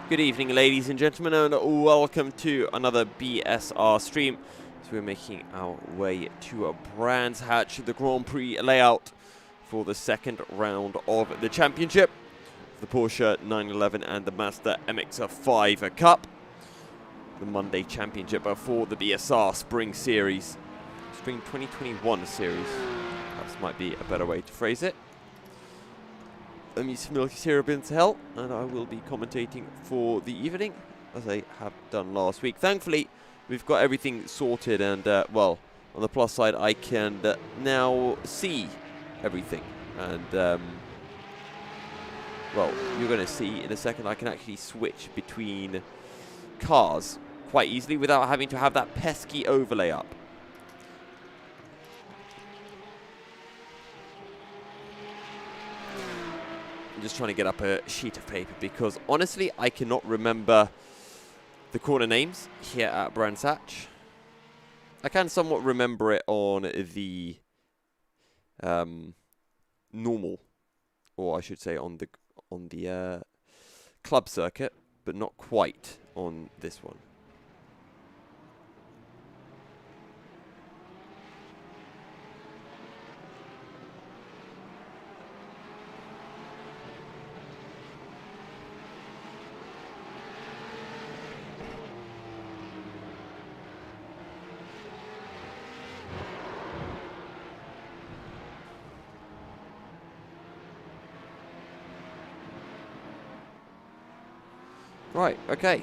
Good evening, ladies and gentlemen, and welcome to another BSR stream. So we're making our way to a Brands Hatch, the Grand Prix layout for the second round of the championship, the Porsche 911 and the Mazda MX5 Cup, the Monday championship for the BSR Spring Series, Spring 2021 Series. Perhaps might be a better way to phrase it. I'm Milky Syrup into Hell, and I will be commentating for the evening, as I have done last week. Thankfully, we've got everything sorted, and, well, on the plus side, I can now see everything. And, well, you're going to see in a second I can actually switch between cars quite easily without having to have that pesky overlay up. I'm just trying to get up a sheet of paper because, honestly, I cannot remember the corner names here at Brands Hatch. I can somewhat remember it on the normal, or I should say on the club circuit, but not quite on this one. Right, okay.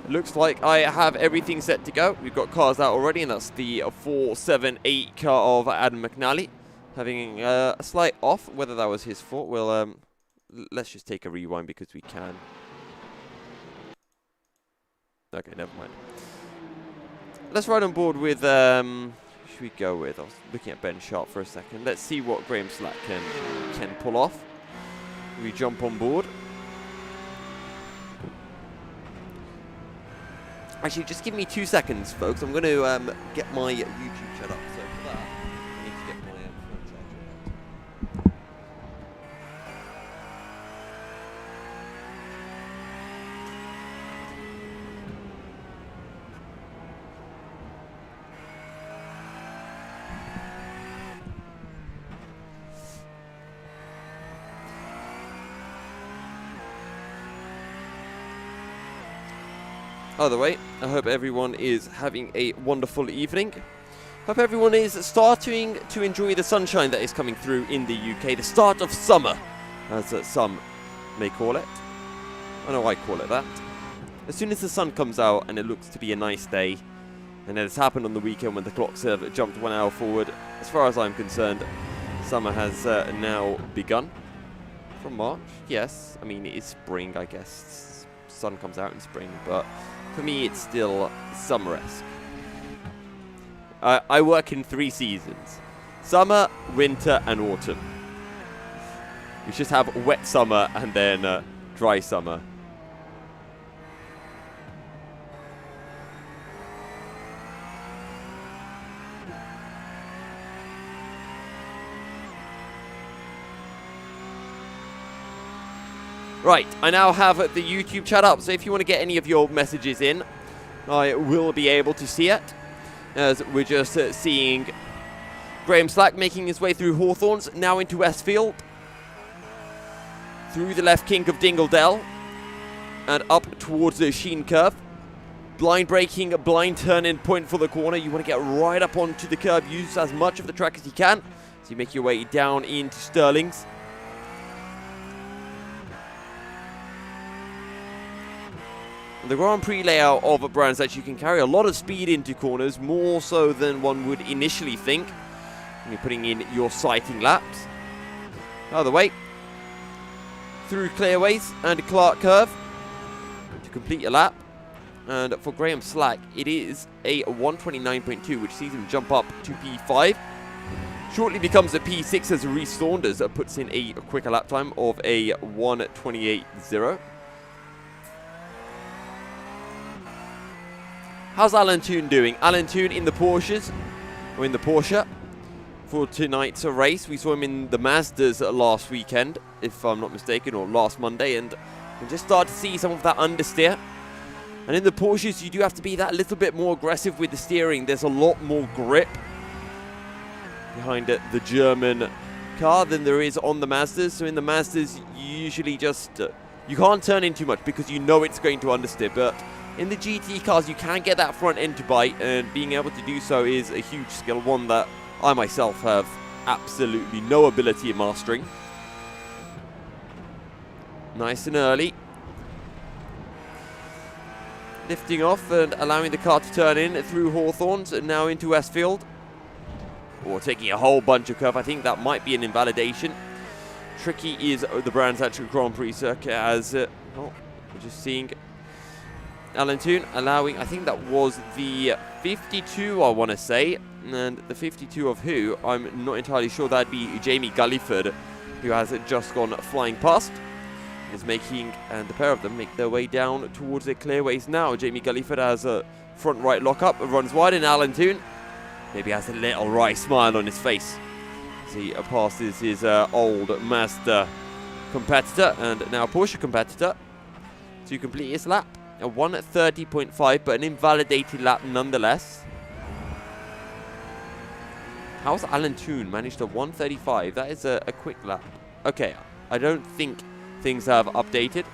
Looks like I have everything set to go. We've got cars out already, and that's the 478 car of Adam McNally. Having a slight off, whether that was his fault. Well, let's just take a rewind because we can. Okay, never mind. Let's ride on board with, who should we go with? I was looking at Ben Sharp for a second. Let's see what Graham Slack can pull off. We jump on board. Actually, just give me 2 seconds, folks. I'm going to get my YouTube shut up. So for that, I need to get my phone charger. Either way, I hope everyone is having a wonderful evening. Hope everyone is starting to enjoy the sunshine that is coming through in the UK. The start of summer, as some may call it. I know I call it that. As soon as the sun comes out and it looks to be a nice day, and it has happened on the weekend when the clocks have jumped 1 hour forward, as far as I'm concerned, summer has now begun. From March, yes. I mean, it is spring, I guess. Sun comes out in spring, but for me, it's still summer-esque. I work in 3 seasons. Summer, winter, and autumn. We just have wet summer and then dry summer. Right, I now have the YouTube chat up, so if you want to get any of your messages in, I will be able to see it. As we're just seeing Graham Slack making his way through Hawthorns, now into Westfield. Through the left kink of Dingledale, and up towards the Sheen curve. Blind braking, a blind turn-in point for the corner. You want to get right up onto the curve, use as much of the track as you can. So you make your way down into Stirling's. The Grand Prix layout of a Brands Hatch, you can carry a lot of speed into corners, more so than one would initially think when you're putting in your sighting laps. Either way, through Clearways and Clark Curve to complete your lap. And for Graham Slack, it is a 129.2, which sees him jump up to P5. Shortly becomes a P6 as Reece Saunders puts in a quicker lap time of a 128.0. How's Alan Toon doing? Alan Toon in the Porsche for tonight's race. We saw him in the Mazdas last weekend, if I'm not mistaken, or last Monday, and can just start to see some of that understeer. And in the Porsches, you do have to be that little bit more aggressive with the steering. There's a lot more grip behind the German car than there is on the Mazdas. So in the Mazdas, you usually just, you can't turn in too much because you know it's going to understeer. But in the GT cars, you can get that front end to bite, and being able to do so is a huge skill, one that I myself have absolutely no ability in mastering. Nice and early. Lifting off and allowing the car to turn in through Hawthorns and now into Westfield. Or taking a whole bunch of curve. I think that might be an invalidation. Tricky is the Brands Hatch Grand Prix circuit as, well, we're just seeing Alan Toon allowing, I think that was the 52, I want to say. And the 52 of who? I'm not entirely sure. That'd be Jamie Gulliford, who has just gone flying past. Is making, and the pair of them make their way down towards the clearways now. Jamie Gulliford has a front right lockup, runs wide, and Alan Toon maybe has a little wry smile on his face as he passes his old Mazda competitor and now Porsche competitor to complete his lap. A 1:30.5, but an invalidated lap nonetheless. How's Alan Toon managed a 1:35? That is a quick lap. Okay, I don't think things have updated.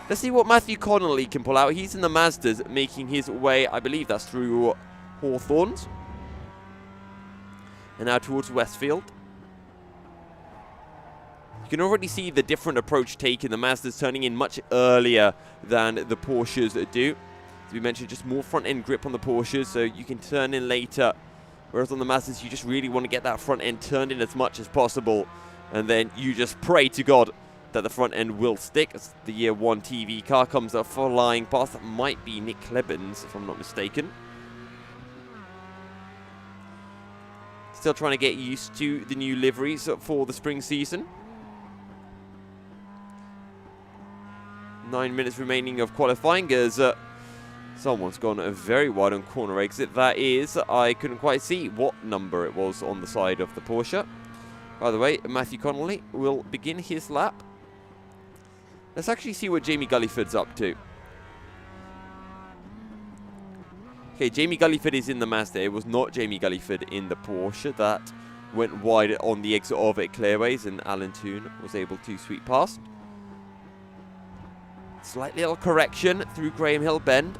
Let's see what Matthew Connolly can pull out. He's in the Mazdas making his way, I believe that's through Hawthorns. And now towards Westfield. You can already see the different approach taken. The Mazdas turning in much earlier than the Porsches do. As we mentioned, just more front end grip on the Porsches, so you can turn in later. Whereas on the Mazdas, you just really want to get that front end turned in as much as possible. And then you just pray to God that the front end will stick as the year 1 TV car comes up flying past. That might be Nick Klebens, if I'm not mistaken. Still trying to get used to the new liveries for the spring season. 9 minutes remaining of qualifying as someone's gone very wide on corner exit. That is, I couldn't quite see what number it was on the side of the Porsche. By the way, Matthew Connolly will begin his lap. Let's actually see what Jamie Gulliford's up to. Okay, Jamie Gulliford is in the Mazda. It was not Jamie Gulliford in the Porsche that went wide on the exit of it clearways, and Alan Toon was able to sweep past. Slight little correction through Graham Hill Bend.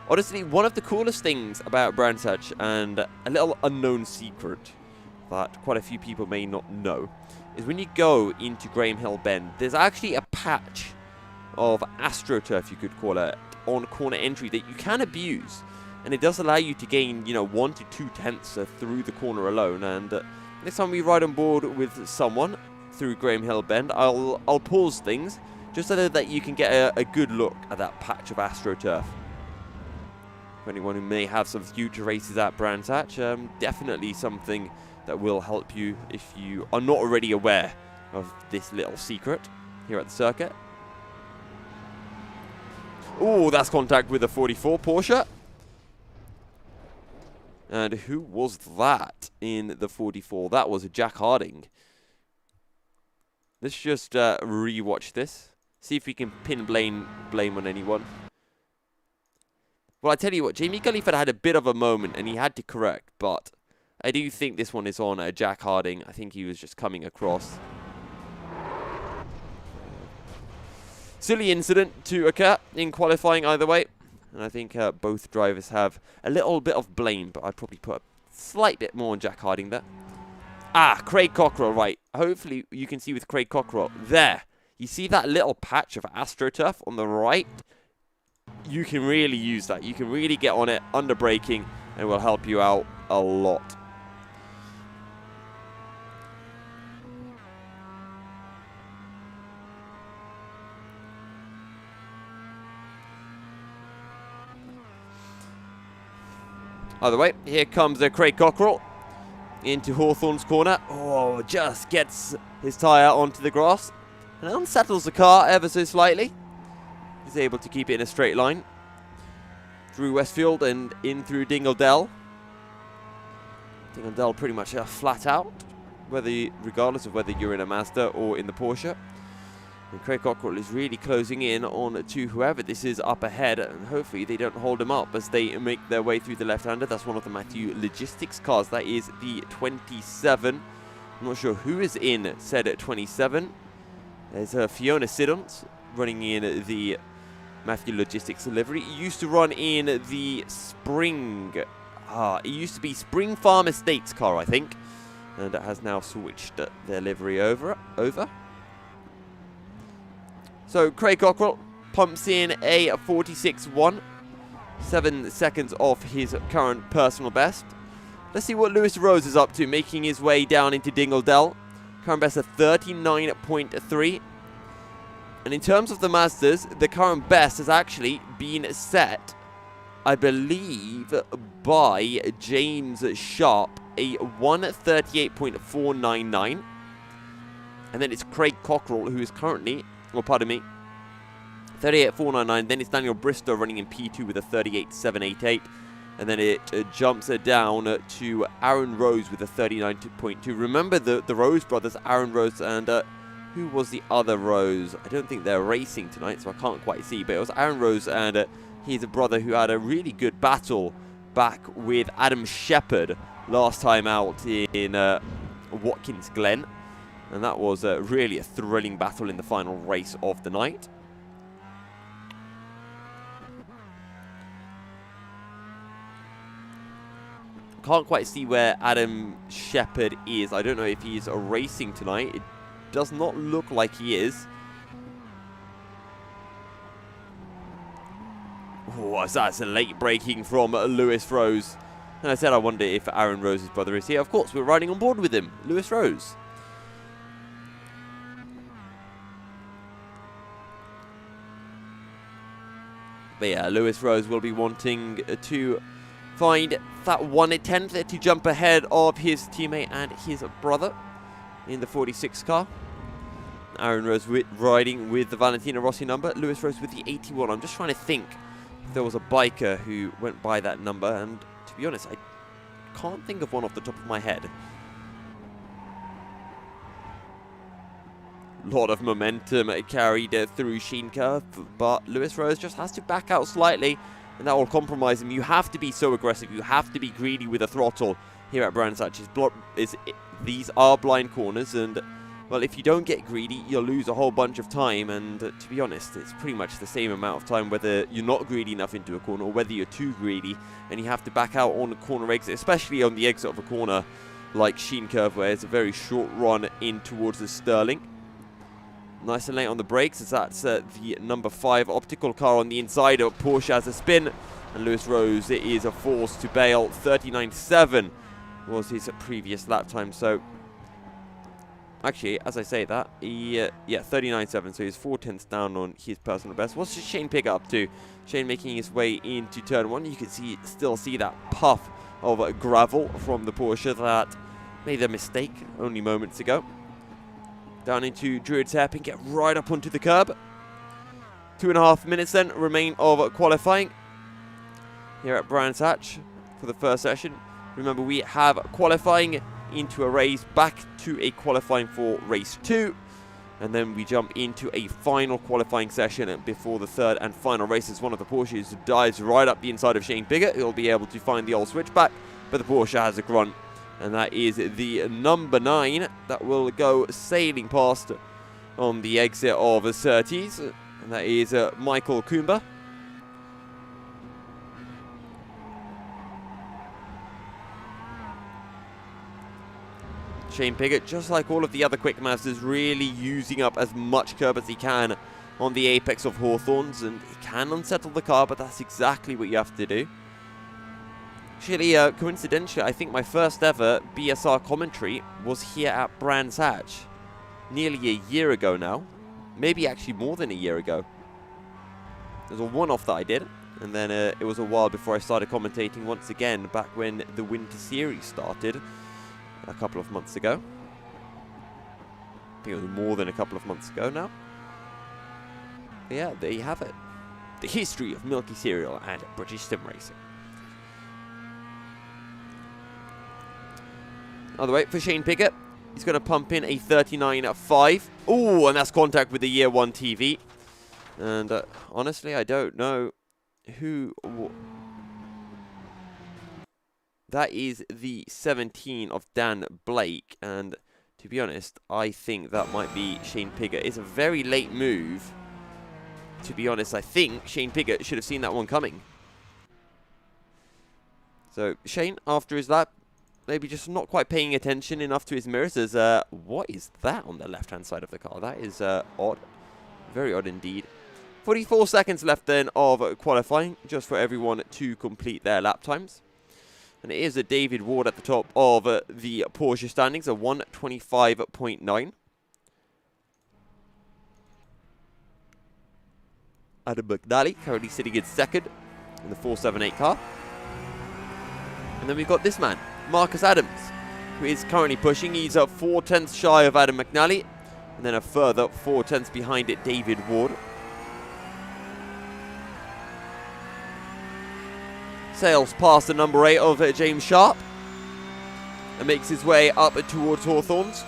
Honestly, one of the coolest things about Brands Hatch, and a little unknown secret that quite a few people may not know, is when you go into Graham Hill Bend, there's actually a patch of AstroTurf, you could call it, on corner entry that you can abuse. And it does allow you to gain, 1 to 2 tenths through the corner alone. And next time we ride on board with someone through Graham Hill Bend, I'll pause things just so that you can get a good look at that patch of AstroTurf. For anyone who may have some future races at Brands Hatch, definitely something that will help you if you are not already aware of this little secret here at the circuit. Oh, that's contact with a 44 Porsche. And who was that in the 44? That was Jack Harding. Let's just re-watch this. See if we can pin blame on anyone. Well, I tell you what, Jamie Gulliford had a bit of a moment and he had to correct, but I do think this one is on Jack Harding. I think he was just coming across. Silly incident to occur in qualifying either way. And I think both drivers have a little bit of blame, but I'd probably put a slight bit more on Jack Harding there. Ah, Craig Cockrell, right. Hopefully you can see with Craig Cockrell. There. You see that little patch of AstroTurf on the right? You can really use that. You can really get on it under braking, and it will help you out a lot. Either way, here comes Craig Cockrell into Hawthorne's corner. Oh, just gets his tyre onto the grass and unsettles the car ever so slightly. He's able to keep it in a straight line through Westfield and in through Dingledell. Dingledell pretty much flat out, regardless of whether you're in a Mazda or in the Porsche. And Craig Cockrell is really closing in on to whoever this is up ahead, and hopefully they don't hold him up as they make their way through the left-hander. That's one of the Matthew Logistics cars. That is the 27. I'm not sure who is in said 27. There's Fiona Siddons running in the Matthew Logistics livery. It used to run in the Spring. It used to be Spring Farm Estates car, I think. And it has now switched their livery over. So Craig Cockrell pumps in a 46.1, 7 seconds off his current personal best. Let's see what Lewis Rose is up to, making his way down into Dingle Dell. Current best at 39.3. And in terms of the Mazdas, the current best has actually been set, I believe, by James Sharp, a 138.499. And then it's Craig Cockrell, who is currently, well, pardon me, 38.499. Then it's Daniel Bristow running in P2 with a 38.788. And then it jumps down to Aaron Rose with a 39.2. Remember the Rose brothers, Aaron Rose and who was the other Rose? I don't think they're racing tonight, so I can't quite see. But it was Aaron Rose and he's a brother who had a really good battle back with Adam Shepherd last time out in Watkins Glen. And that was really a thrilling battle in the final race of the night. Can't quite see where Adam Shepherd is. I don't know if he's racing tonight. It does not look like he is. Oh, that's a late braking from Lewis Rose. And I said I wonder if Aaron Rose's brother is here. Of course, we're riding on board with him, Lewis Rose. But yeah, Lewis Rose will be wanting to find that 1/10 to jump ahead of his teammate and his brother in the 46 car. Aaron Rose riding with the Valentino Rossi number. Lewis Rose with the 81. I'm just trying to think if there was a biker who went by that number. And to be honest, I can't think of one off the top of my head. Lot of momentum carried through Sheen Curve, but Lewis Rose just has to back out slightly, and that will compromise him. You have to be so aggressive. You have to be greedy with the throttle here at Brands Hatch. These are blind corners, and well, if you don't get greedy, you'll lose a whole bunch of time. And to be honest, it's pretty much the same amount of time whether you're not greedy enough into a corner or whether you're too greedy and you have to back out on the corner exit, especially on the exit of a corner like Sheen Curve, where it's a very short run in towards the Sterling. Nice and late on the brakes, as that's the number 5 optical car on the inside of Porsche has a spin. And Lewis Rose is a force to bail. 39.7 was his previous lap time. So, actually, as I say that, yeah, 39.7. So he's 4/10 down on his personal best. What's Shane Piggott up to? Shane making his way into turn 1. You can still see that puff of gravel from the Porsche that made a mistake only moments ago. Down into Druid's Hairpin, get right up onto the curb. 2.5 minutes then remain of qualifying here at Brands Hatch for the first session. Remember, we have qualifying into a race, back to a qualifying for race 2. And then we jump into a final qualifying session before the third and final race. As one of the Porsches dives right up the inside of Shane Piggott. He'll be able to find the old switchback, but the Porsche has a grunt. And that is the number 9 that will go sailing past on the exit of Surtees. And that is Michael Coomber. Shane Piggott, just like all of the other quick Mazdas, really using up as much curb as he can on the apex of Hawthorns. And he can unsettle the car, but that's exactly what you have to do. Actually, coincidentally, I think my first ever BSR commentary was here at Brands Hatch. Nearly a year ago now. Maybe actually more than a year ago. There's a one-off that I did. And then it was a while before I started commentating once again, back when the Winter Series started a couple of months ago. I think it was more than a couple of months ago now. But yeah, there you have it. The history of Milky Cereal and British Sim Racing. Other way for Shane Piggott. He's going to pump in a 39.5. Oh, and that's contact with the year 1 TV. And honestly, I don't know who... That is the 17 of Dan Blake. And to be honest, I think that might be Shane Piggott. It's a very late move. To be honest, I think Shane Piggott should have seen that one coming. So, Shane, after his lap, maybe just not quite paying attention enough to his mirrors. As, what is that on the left-hand side of the car? That is odd. Very odd indeed. 44 seconds left then of qualifying, just for everyone to complete their lap times. And it is a David Ward at the top of the Porsche standings, a 125.9. Adam McNally currently sitting in second in the 478 car. And then we've got this man, Marcus Adams, who is currently pushing. He's 4 tenths shy of Adam McNally, and then a further 4 tenths behind it, David Ward. Sails past the number 8 of James Sharp and makes his way up towards Hawthorns.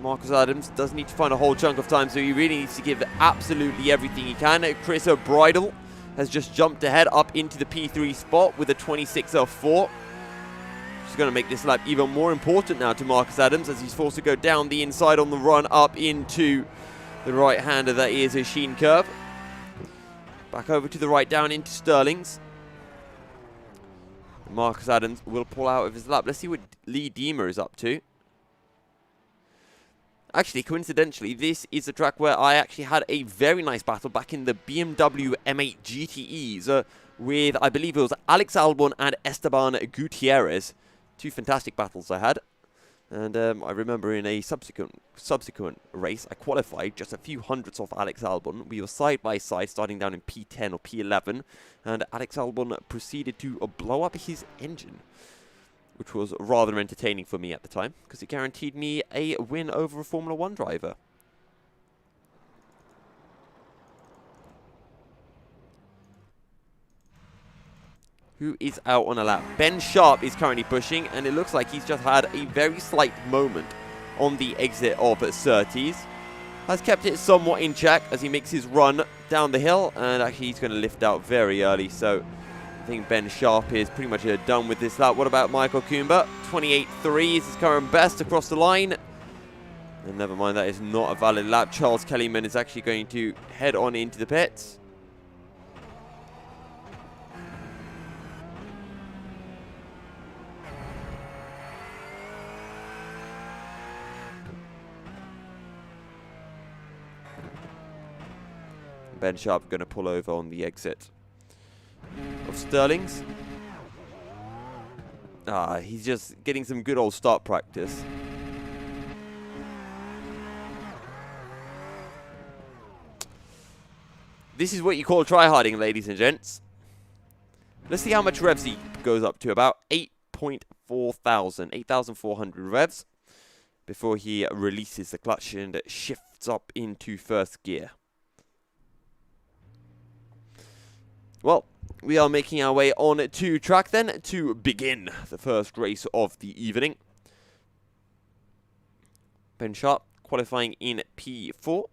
Marcus Adams does need to find a whole chunk of time, so he really needs to give absolutely everything he can. Chris Bridle has just jumped ahead up into the P3 spot with a 26.04. She's going to make this lap even more important now to Marcus Adams, as he's forced to go down the inside on the run up into the right-hander that is a Sheen curve. Back over to the right, down into Sterling's. Marcus Adams will pull out of his lap. Let's see what Lee Deemer is up to. Actually, coincidentally, this is a track where I actually had a very nice battle back in the BMW M8 GTEs with, I believe it was Alex Albon and Esteban Gutierrez. 2 fantastic battles I had. And I remember in a subsequent race, I qualified just a few hundredths off Alex Albon. We were side by side, starting down in P10 or P11, and Alex Albon proceeded to blow up his engine, which was rather entertaining for me at the time, because it guaranteed me a win over a Formula 1 driver. Who is out on a lap? Ben Sharp is currently pushing, and it looks like he's just had a very slight moment on the exit of Surtees. Has kept it somewhat in check as he makes his run down the hill, and actually he's going to lift out very early, so I think Ben Sharp is pretty much done with this lap. What about Michael Coomber? 28.3 is his current best across the line. And never mind, that is not a valid lap. Charles Kellyman is actually going to head on into the pits. Ben Sharp going to pull over on the exit of Sterling's. He's just getting some good old start practice. This is what you call tryharding, ladies and gents. Let's see how much revs he goes up to. About 8,400 revs before he releases the clutch and shifts up into first gear. Well, we are making our way on to track then to begin the first race of the evening. Ben Sharp qualifying in P4.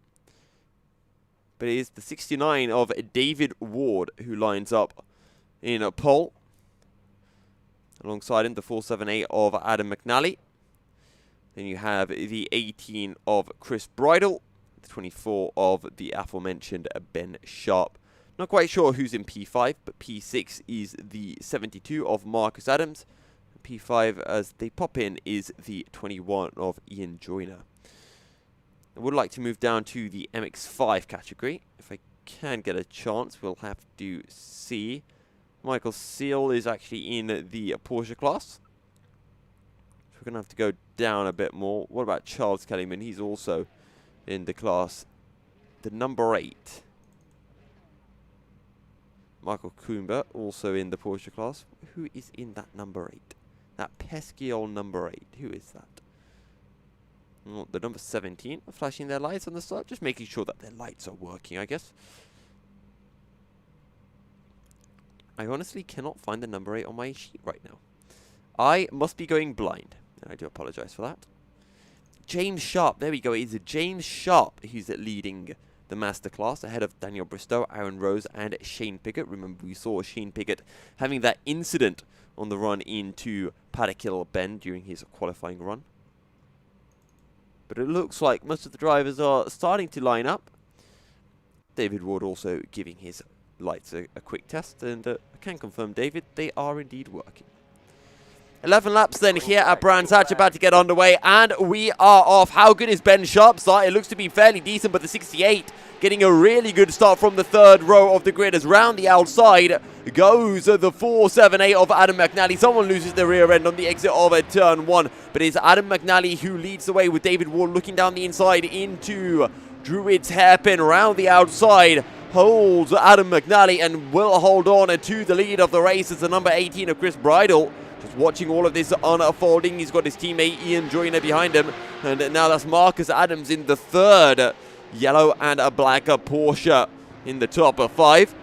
But it is the 69 of David Ward who lines up in a pole. Alongside him, the 478 of Adam McNally. Then you have the 18 of Chris Bridle. The 24 of the aforementioned Ben Sharp. Not quite sure who's in P5, but P6 is the 72 of Marcus Adams. P5, as they pop in, is the 21 of Ian Joyner. I would like to move down to the MX5 category. If I can get a chance, we'll have to see. Michael Seal is actually in the Porsche class. So we're going to have to go down a bit more. What about Charles Kellyman? He's also in the class. The number 8. Michael Coomber, also in the Porsche class. Who is in that number 8? That pesky old number 8. Who is that? Oh, the number 17 are flashing their lights on the start. Just making sure that their lights are working, I guess. I honestly cannot find the number 8 on my sheet right now. I must be going blind. And I do apologise for that. James Sharp, there we go. It's James Sharp who's leading the masterclass ahead of Daniel Bristow, Aaron Rose, and Shane Piggott. Remember, we saw Shane Piggott having that incident on the run into Paddock Hill Bend during his qualifying run. But it looks like most of the drivers are starting to line up. David Ward also giving his lights a quick test, and I can confirm, David, they are indeed working. 11 laps then here at Brands Hatch, about to get underway, and we are off. How good is Ben Sharp's start? It looks to be fairly decent, but the 68 getting a really good start from the third row of the grid as round the outside goes the 478 of Adam McNally. Someone loses the rear end on the exit of a turn 1, but it's Adam McNally who leads the way with David Ward looking down the inside into Druid's hairpin round the outside. Holds Adam McNally and will hold on to the lead of the race as the number 18 of Chris Bridle. Just watching all of this unfolding. He's got his teammate Ian Joyner behind him. And now that's Marcus Adams in the third yellow and a black Porsche in the top of 5.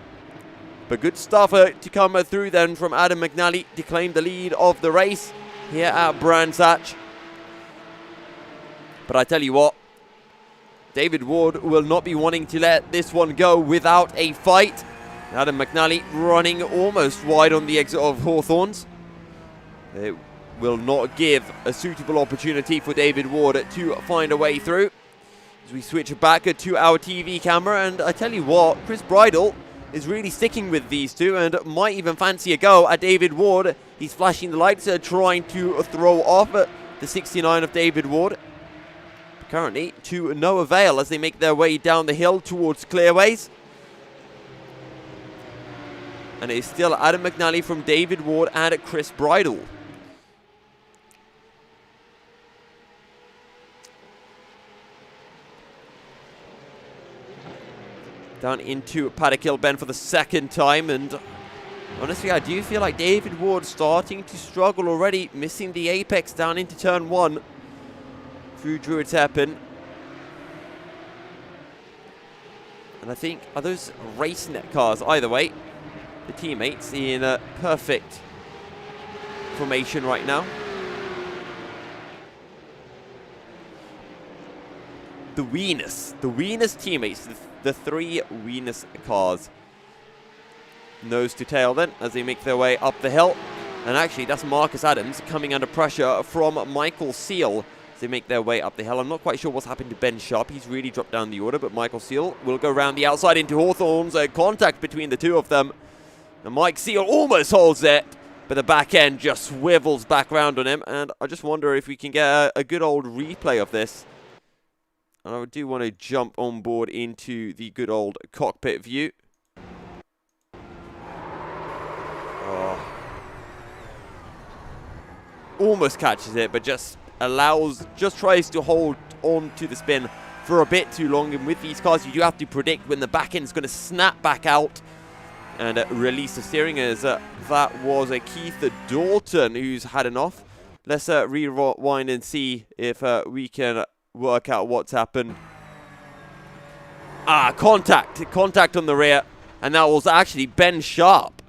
But good stuff to come through then from Adam McNally to claim the lead of the race here at Brands Hatch. But I tell you what, David Ward will not be wanting to let this one go without a fight. Adam McNally running almost wide on the exit of Hawthorns. It will not give a suitable opportunity for David Ward to find a way through. As we switch back to our TV camera, and I tell you what, Chris Bridle is really sticking with these two and might even fancy a go at David Ward. He's flashing the lights, trying to throw off the 69 of David Ward. Currently to no avail as they make their way down the hill towards Clearways. And it is still Adam McNally from David Ward and Chris Bridle. Down into Paddock Hill Bend for the second time, and honestly I do feel like David Ward starting to struggle already, missing the apex down into turn 1 through Druid's hairpin. And I think, are those RaceNet cars? Either way, the teammates in a perfect formation right now. The Weenus teammates, the 3 Weenus cars. Nose to tail then as they make their way up the hill. And actually that's Marcus Adams coming under pressure from Michael Seal. They make their way up the hill. I'm not quite sure what's happened to Ben Sharp. He's really dropped down the order, but Michael Seal will go around the outside into Hawthorns. Contact between the two of them. And Mike Seal almost holds it, but the back end just swivels back round on him. And I just wonder if we can get a good old replay of this. And I do want to jump on board into the good old cockpit view. Oh. Almost catches it, but just tries to hold on to the spin for a bit too long. And with these cars, you do have to predict when the back end is going to snap back out and release the steering, as that was Keith Dalton who's had enough. Let's rewind and see if we can work out what's happened. Contact on the rear, and that was actually Ben Sharp.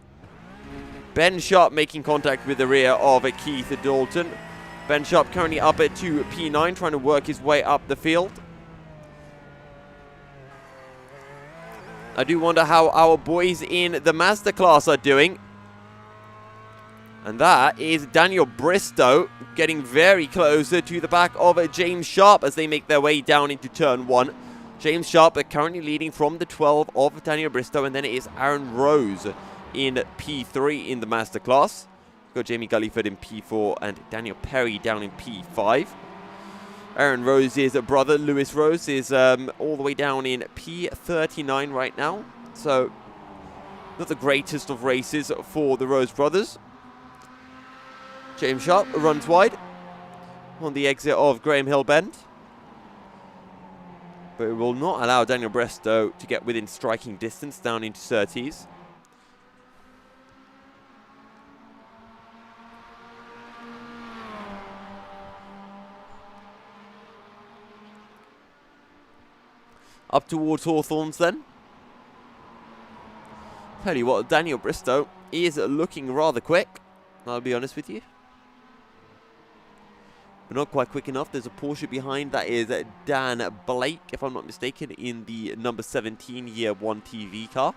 Ben Sharp making contact with the rear of Keith Dalton. Ben Sharp currently up at P9, trying to work his way up the field. I do wonder how our boys in the Masterclass are doing. And that is Daniel Bristow getting very closer to the back of James Sharp as they make their way down into turn 1. James Sharp currently leading from the 12 of Daniel Bristow, and then it is Aaron Rose in P3 in the Masterclass. Got Jamie Gulliford in P4 and Daniel Perry down in P5. Aaron Rose's brother, Lewis Rose, is all the way down in P39 right now. So, not the greatest of races for the Rose brothers. James Sharp runs wide on the exit of Graham Hill Bend. But it will not allow Daniel Bristow to get within striking distance down into Surtees. Up towards Hawthorns then. Tell you what, Daniel Bristow is looking rather quick, I'll be honest with you. but not quite quick enough. There's a Porsche behind. That is Dan Blake, if I'm not mistaken, in the number 17 Year 1 TV car.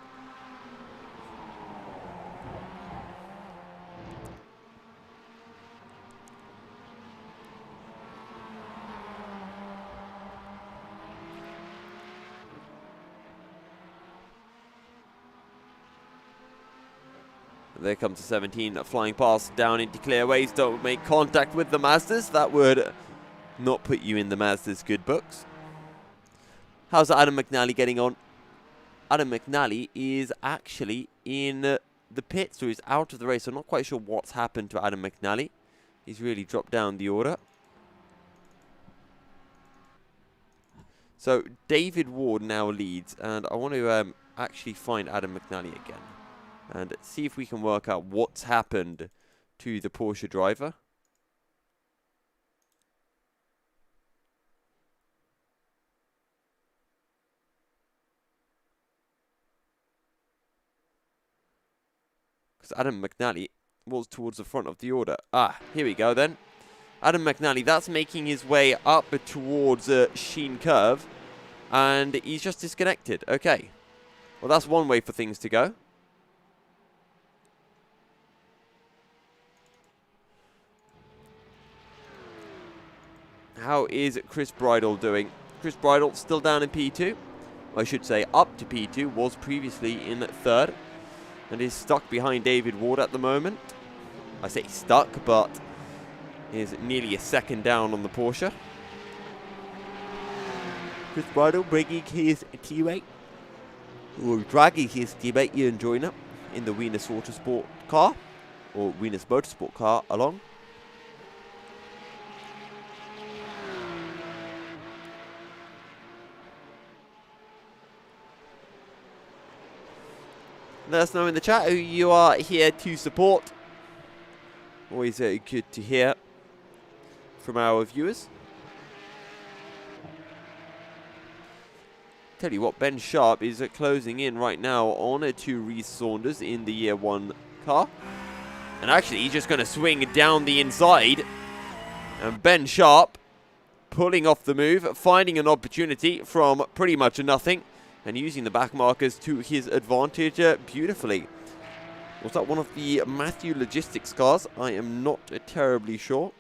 There comes a 17 flying past down into clear ways. Don't make contact with the Mazdas. That would not put you in the Mazda's good books. How's Adam McNally getting on? Adam McNally is actually in the pits, so he's out of the race. I'm not quite sure what's happened to Adam McNally. He's really dropped down the order. So David Ward now leads, and I want to actually find Adam McNally again and see if we can work out what's happened to the Porsche driver. Because Adam McNally was towards the front of the order. Ah, here we go then. Adam McNally, that's making his way up towards Sheen Curve, and he's just disconnected. Okay. Well, that's one way for things to go. How is Chris Bridle doing? Chris Bridle still down in P2. I should say up to P2, was previously in third, and is stuck behind David Ward at the moment. I say stuck, but is nearly a second down on the Porsche. Chris Bridle bringing his teammate, or dragging his teammate Ian Joyner in the Venus Autosport car, or Venus Motorsport car, along. Let us know in the chat who you are here to support. Always good to hear from our viewers. Tell you what, Ben Sharp is closing in right now on to Reece Saunders in the Year 1 car. And actually, he's just going to swing down the inside. And Ben Sharp pulling off the move, finding an opportunity from pretty much nothing, and using the back markers to his advantage beautifully. Was that one of the Matthew Logistics cars? I am not terribly sure.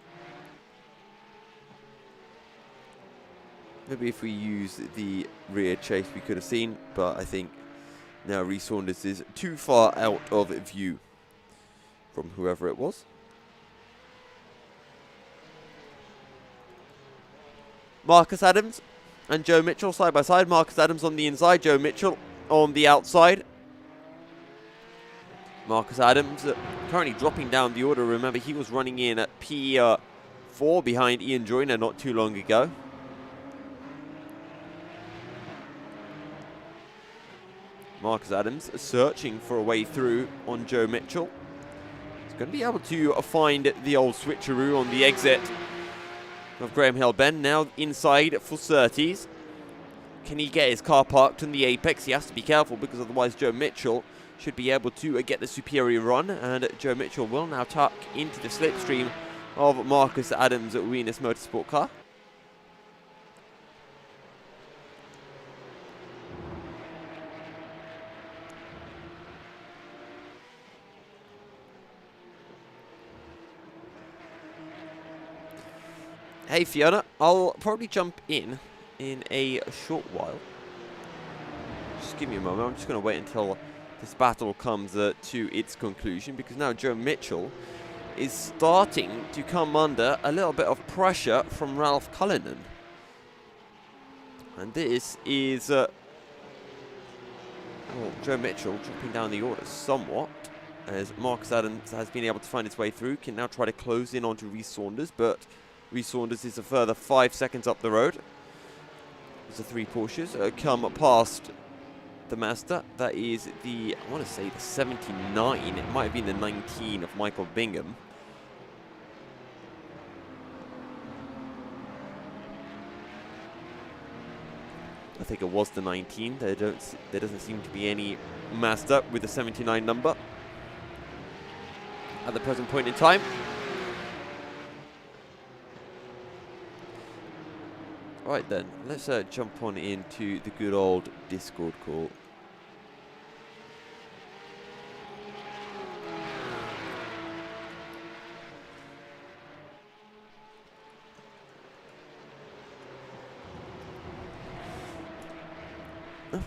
Maybe if we use the rear chase we could have seen, but I think now Reece Saunders is too far out of view from whoever it was. Marcus Adams and Joe Mitchell side by side. Marcus Adams on the inside, Joe Mitchell on the outside. Marcus Adams currently dropping down the order. Remember, he was running in at P4 behind Ian Joyner not too long ago. Marcus Adams searching for a way through on Joe Mitchell. He's going to be able to find the old switcheroo on the exit of Graham Hill Bend. Now inside for Surtees. Can he get his car parked in the apex? He has to be careful, because otherwise Joe Mitchell should be able to get the superior run, and Joe Mitchell will now tuck into the slipstream of Marcus Adams' Venus Motorsport car. Hey Fiona, I'll probably jump in a short while. Just give me a moment. I'm just going to wait until this battle comes to its conclusion, because now Joe Mitchell is starting to come under a little bit of pressure from Ralph Cullinan. And this is Joe Mitchell dropping down the order somewhat, as Marcus Adams has been able to find his way through. Can now try to close in onto Reece Saunders, but Reece Saunders is a further 5 seconds up the road. As the three Porsches come past the Mazda. That is the, I want to say the 79. It might have been the 19 of Michael Bingham. I think it was the 19. There doesn't seem to be any Mazda with the 79 number at the present point in time. Right then, let's jump on into the good old Discord call.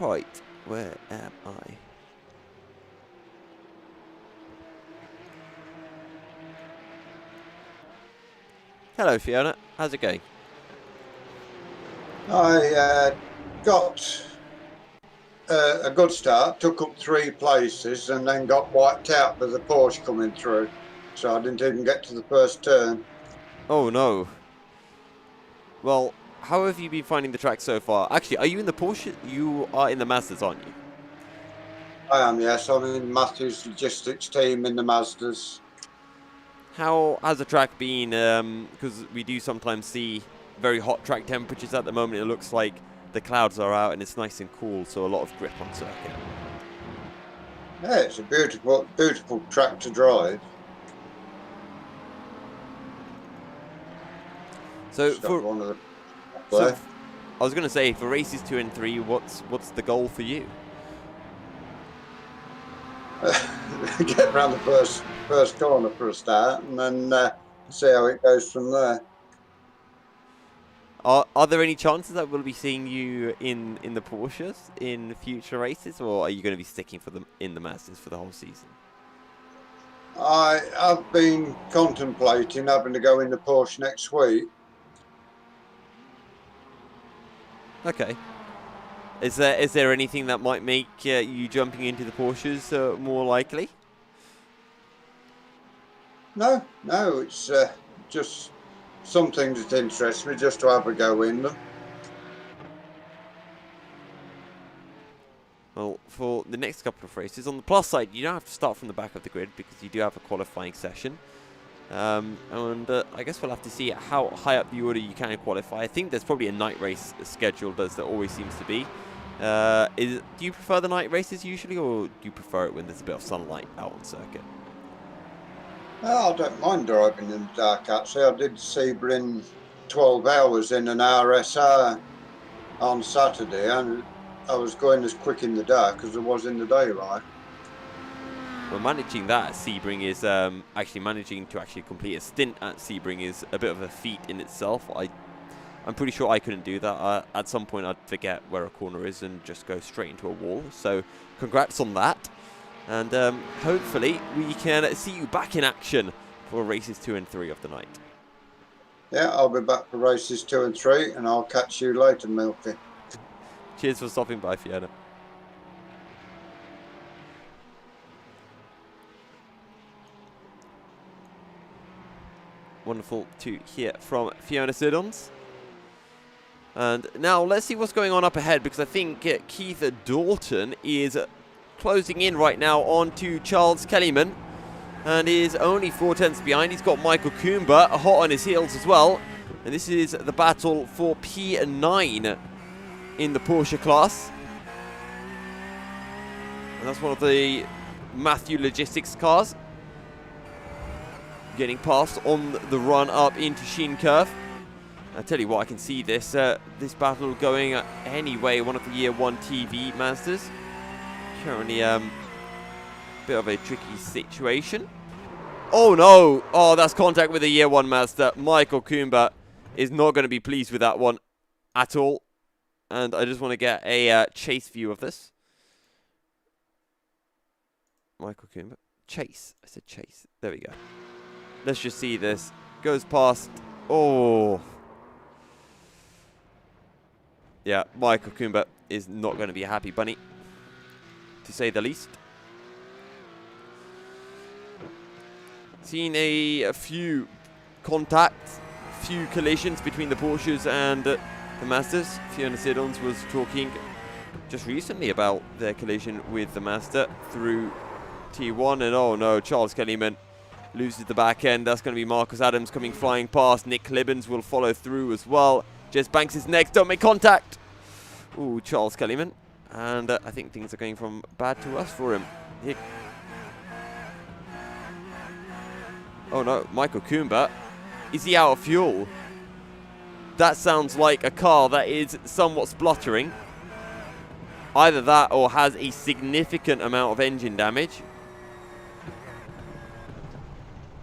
Right, where am I? Hello Fiona, how's it going? I got a good start, took up 3 places and then got wiped out with the Porsche coming through. So I didn't even get to the first turn. Oh no. Well, how have you been finding the track so far? Actually, are you in the Porsche? You are in the Mazdas, aren't you? I am, yes. I'm in Matthew's logistics team in the Mazdas. How has the track been? Because we do sometimes see very hot track temperatures at the moment. It looks like the clouds are out and it's nice and cool, so a lot of grip on circuit. Yeah, it's a beautiful, beautiful track to drive. So for one of the I was going to say, for races 2 and 3, what's the goal for you? Get around the first corner for a start, and then see how it goes from there. Are there any chances that we'll be seeing you in the Porsches in future races, or are you going to be sticking for them in the Masters for the whole season? I've been contemplating having to go in the Porsche next week. Okay. Is there anything that might make you jumping into the Porsches more likely? No, it's just some things that interest me, just to have a go in them. Well, for the next couple of races, on the plus side, you don't have to start from the back of the grid because you do have a qualifying session. And I guess we'll have to see how high up the order you can qualify. I think there's probably a night race scheduled, as there always seems to be. Do you prefer the night races usually, or do you prefer it when there's a bit of sunlight out on circuit? I don't mind driving in the dark, actually. I did Sebring 12 hours in an RSR on Saturday, and I was going as quick in the dark as I was in the daylight. Well, managing that at Sebring is actually managing to complete a stint at Sebring is a bit of a feat in itself. I'm pretty sure I couldn't do that. At some point, I'd forget where a corner is and just go straight into a wall. So, congrats on that. And hopefully, we can see you back in action for races 2 and 3 of the night. Yeah, I'll be back for races 2 and 3, and I'll catch you later, Milky. Cheers for stopping by, Fiona. Wonderful to hear from Fiona Siddons. And now let's see what's going on up ahead, because I think Keith Dalton is closing in right now onto Charles Kellyman and is only 4/10 behind. He's got Michael Coomber hot on his heels as well. And this is the battle for P9 in the Porsche class. And that's one of the Matthew Logistics cars. Getting past on the run up into Sheen Curve. I tell you what, I can see this battle going anyway. One of the Year 1 TV Masters. Currently, bit of a tricky situation. Oh no! Oh, that's contact with the Year 1 Master. Michael Coomber is not going to be pleased with that one at all. And I just want to get a chase view of this. Michael Coomber. Chase. I said chase. There we go. Let's just see this. Goes past. Oh. Yeah, Michael Coomber is not going to be a happy bunny, to say the least. Seen a few contacts, few collisions between the Porsches and the Masters. Fiona Siddons was talking just recently about their collision with the Master through T1. And oh no, Charles Kellyman loses the back end. That's going to be Marcus Adams coming flying past. Nick Clibbens will follow through as well. Jess Banks is next. Don't make contact. Ooh, Charles Kellyman. And I think things are going from bad to worse for him. Oh no, Michael Coomber. Is he out of fuel? that sounds like a car that is somewhat spluttering. Either that or has a significant amount of engine damage.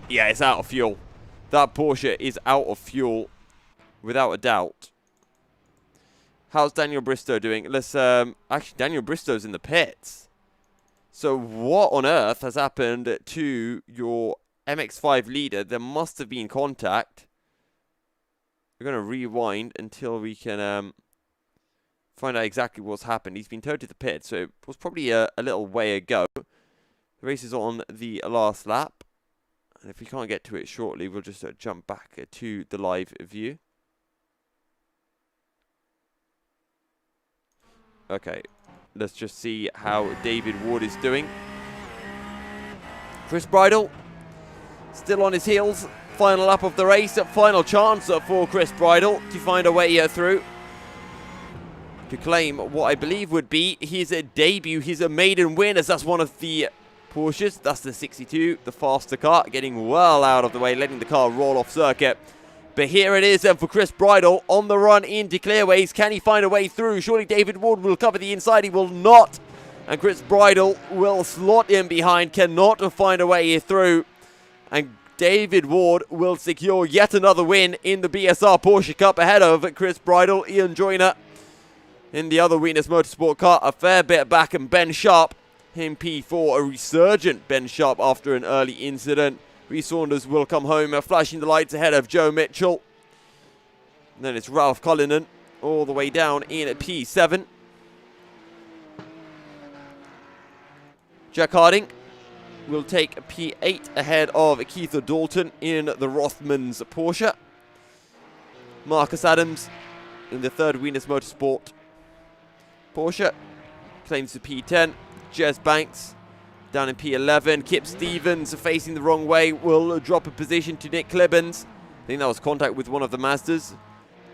Yeah, it's out of fuel. That Porsche is out of fuel, without a doubt. How's Daniel Bristow doing? Let's, actually, Daniel Bristow's in the pits. So what on earth has happened to your MX5 leader? There must have been contact. We're going to rewind until we can find out exactly what's happened. He's been towed to the pit, so it was probably a little way ago. The race is on the last lap. And if we can't get to it shortly, we'll just jump back to the live view. Okay, let's just see how David Ward is doing. Chris Bridle, still on his heels. Final lap of the race. Final chance for Chris Bridle to find a way through. To claim what I believe would be his debut, his maiden win, as that's one of the Porsches. That's the 62, the faster car, getting well out of the way, letting the car roll off circuit. But here it is for Chris Bridle on the run into clearways. Can he find a way through? Surely David Ward will cover the inside. He will not. And Chris Bridle will slot in behind, cannot find a way through. And David Ward will secure yet another win in the BSR Porsche Cup ahead of Chris Bridle. Ian Joyner in the other Wieners Motorsport car, a fair bit back, and Ben Sharp in P4, a resurgent Ben Sharp after an early incident. Reece Saunders will come home, flashing the lights ahead of Joe Mitchell. And then it's Ralph Cullinan all the way down in at P7. Jack Harding will take P8 ahead of Keith Dalton in the Rothmans Porsche. Marcus Adams in the third Wieners Motorsport Porsche claims the P10. Jez Banks down in P11. Kip Stevens facing the wrong way will drop a position to Nick Clibbens. I think that was contact with one of the Mazdas.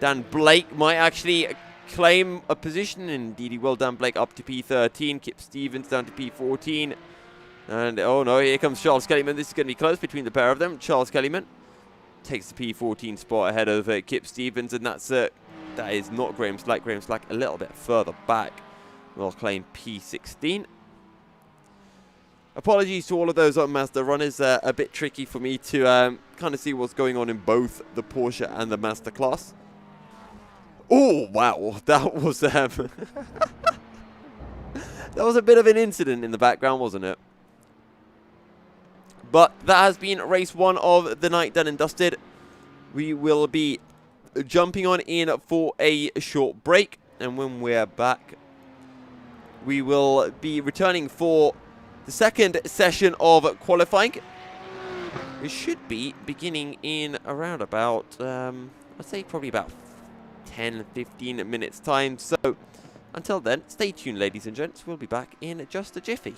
Dan Blake might actually claim a position. Indeed, he will. Dan Blake up to P13. Kip Stevens down to P14. And, oh no, here comes Charles Kellyman. This is going to be close between the pair of them. Charles Kellyman takes the P14 spot ahead of Kip Stevens. And that is not Graham Slack. Graham Slack a little bit further back. We'll claim P16. Apologies to all of those Mazda runners. A bit tricky for me to kind of see what's going on in both the Porsche and the Mazda class. Oh, wow. That was that was a bit of an incident in the background, wasn't it? But that has been race one of the night done and dusted. We will be jumping on in for a short break. And when we're back, we will be returning for the second session of qualifying. We should be beginning in around about, I'd say probably about 10-15 minutes time. So until then, stay tuned, ladies and gents. We'll be back in just a jiffy.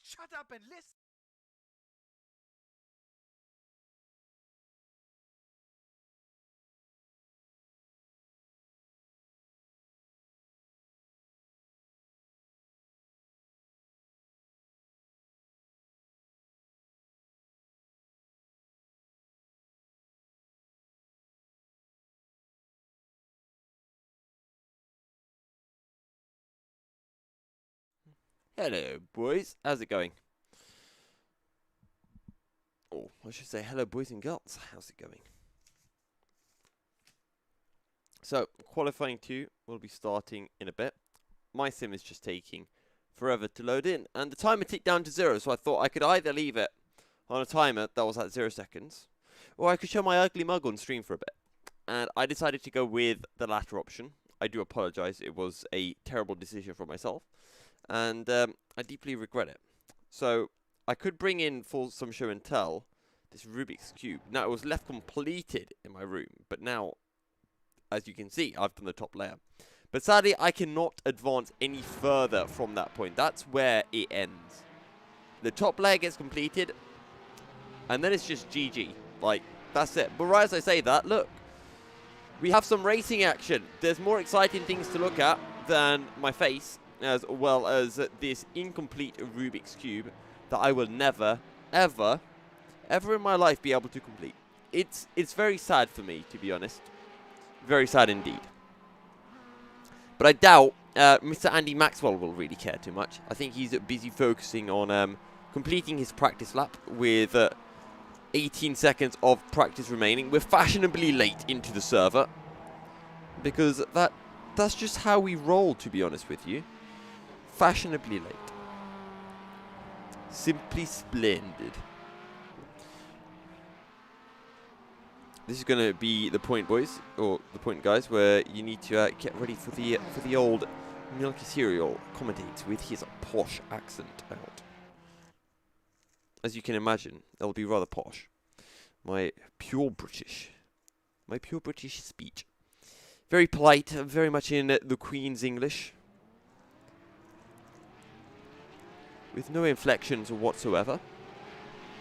Shut up and listen. Hello, boys. How's it going? Oh, I should say hello, boys and girls. How's it going? So, qualifying 2 will be starting in a bit. My sim is just taking forever to load in, and the timer ticked down to 0, so I thought I could either leave it on a timer that was at 0 seconds, or I could show my ugly mug on stream for a bit. And I decided to go with the latter option. I do apologize, it was a terrible decision for myself, and I deeply regret it. So, I could bring in for some show and tell this Rubik's Cube. Now, it was left completed in my room, but now, as you can see, I've done the top layer. But sadly, I cannot advance any further from that point. That's where it ends. The top layer gets completed, and then it's just GG. Like, that's it. But right as I say that, look, we have some racing action. There's more exciting things to look at than my face, as well as this incomplete Rubik's Cube that I will never, ever in my life be able to complete. It's very sad for me, to be honest. Very sad indeed. But I doubt Mr. Andy Maxwell will really care too much. I think he's busy focusing on completing his practice lap with 18 seconds of practice remaining. We're fashionably late into the server, because that's just how we roll, to be honest with you. Fashionably late. Simply splendid. This is going to be the point, boys, or the point, guys, where you need to get ready for the old Milky Cereal commentates with his posh accent out. As you can imagine, it'll be rather posh. My pure British speech. Very polite, very much in the Queen's English. With no inflections whatsoever.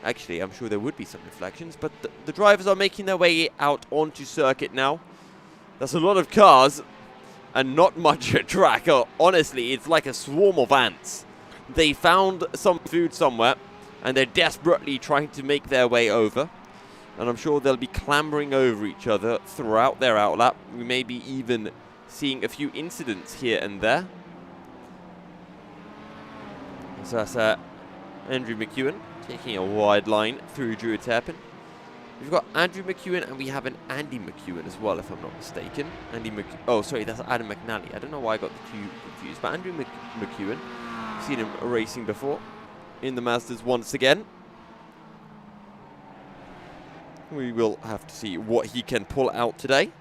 Actually, I'm sure there would be some inflections, but the drivers are making their way out onto circuit now. That's a lot of cars and not much track. Honestly, it's like a swarm of ants. They found some food somewhere, and they're desperately trying to make their way over. And I'm sure they'll be clambering over each other throughout their outlap. We may be even seeing a few incidents here and there. So that's Andrew McEwen taking a wide line through Druid Hairpin. We've got Andrew McEwen, and we have an Andy McEwen as well, if I'm not mistaken. Oh, sorry, that's Adam McNally. I don't know why I got the two confused, but Andrew McEwen, I've seen him racing before in the Masters once again. We will have to see what he can pull out today.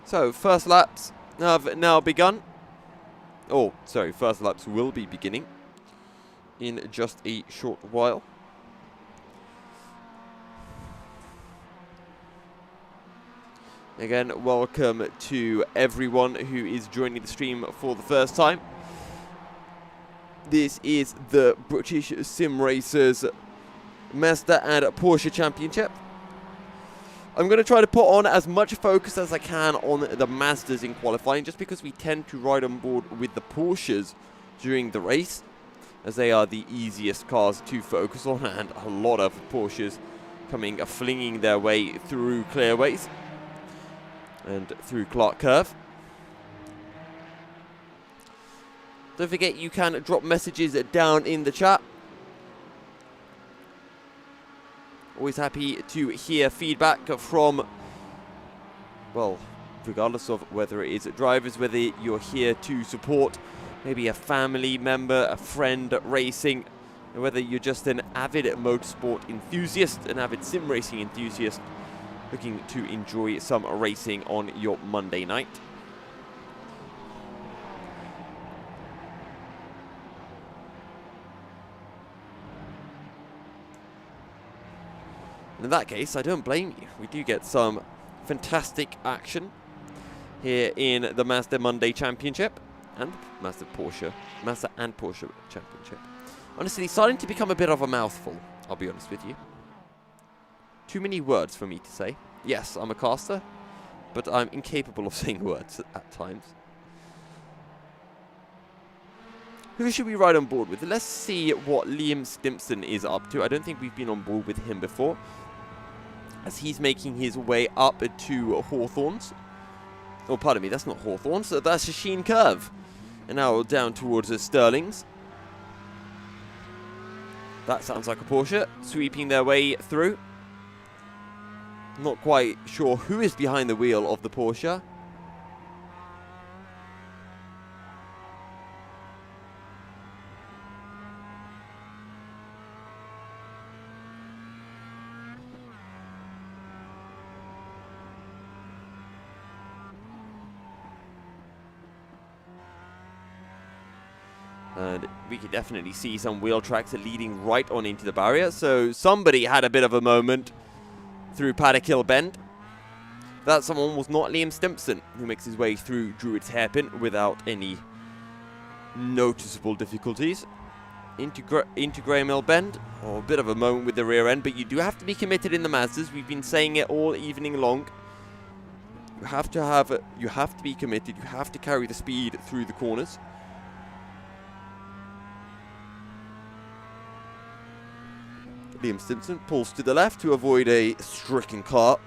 So, first laps have now begun. Oh, sorry, first laps will be beginning in just a short while. Again, welcome to everyone who is joining the stream for the first time. This is the British Sim Racers Mazda and Porsche Championship. I'm going to try to put on as much focus as I can on the Mazdas in qualifying, just because we tend to ride on board with the Porsches during the race, as they are the easiest cars to focus on, and a lot of Porsches flinging their way through clearways and through Clark Curve. Don't forget, you can drop messages down in the chat. Always happy to hear feedback from, well, regardless of whether it is drivers, whether you're here to support maybe a family member, a friend racing, and whether you're just an avid motorsport enthusiast, an avid sim racing enthusiast, looking to enjoy some racing on your Monday night. In that case, I don't blame you. We do get some fantastic action here in the Mazda Monday Championship and Mazda and Porsche Championship. Honestly, it's starting to become a bit of a mouthful, I'll be honest with you. Too many words for me to say. Yes, I'm a caster, but I'm incapable of saying words at times. Who should we ride on board with? Let's see what Liam Stimpson is up to. I don't think we've been on board with him before, as he's making his way up to Hawthorns. Oh, pardon me, that's not Hawthorns, that's Sheen Curve. And now down towards Sterling's. That sounds like a Porsche, sweeping their way through. Not quite sure who is behind the wheel of the Porsche. And we could definitely see some wheel tracks leading right on into the barrier. So somebody had a bit of a moment through Paddock Hill Bend. That someone was not Liam Stimpson, who makes his way through Druid's Hairpin without any noticeable difficulties. Into Graham Hill Bend. Oh, a bit of a moment with the rear end, but you do have to be committed in the Mazdas. We've been saying it all evening long. You have to be committed. You have to carry the speed through the corners. Liam Stimpson pulls to the left to avoid a stricken car.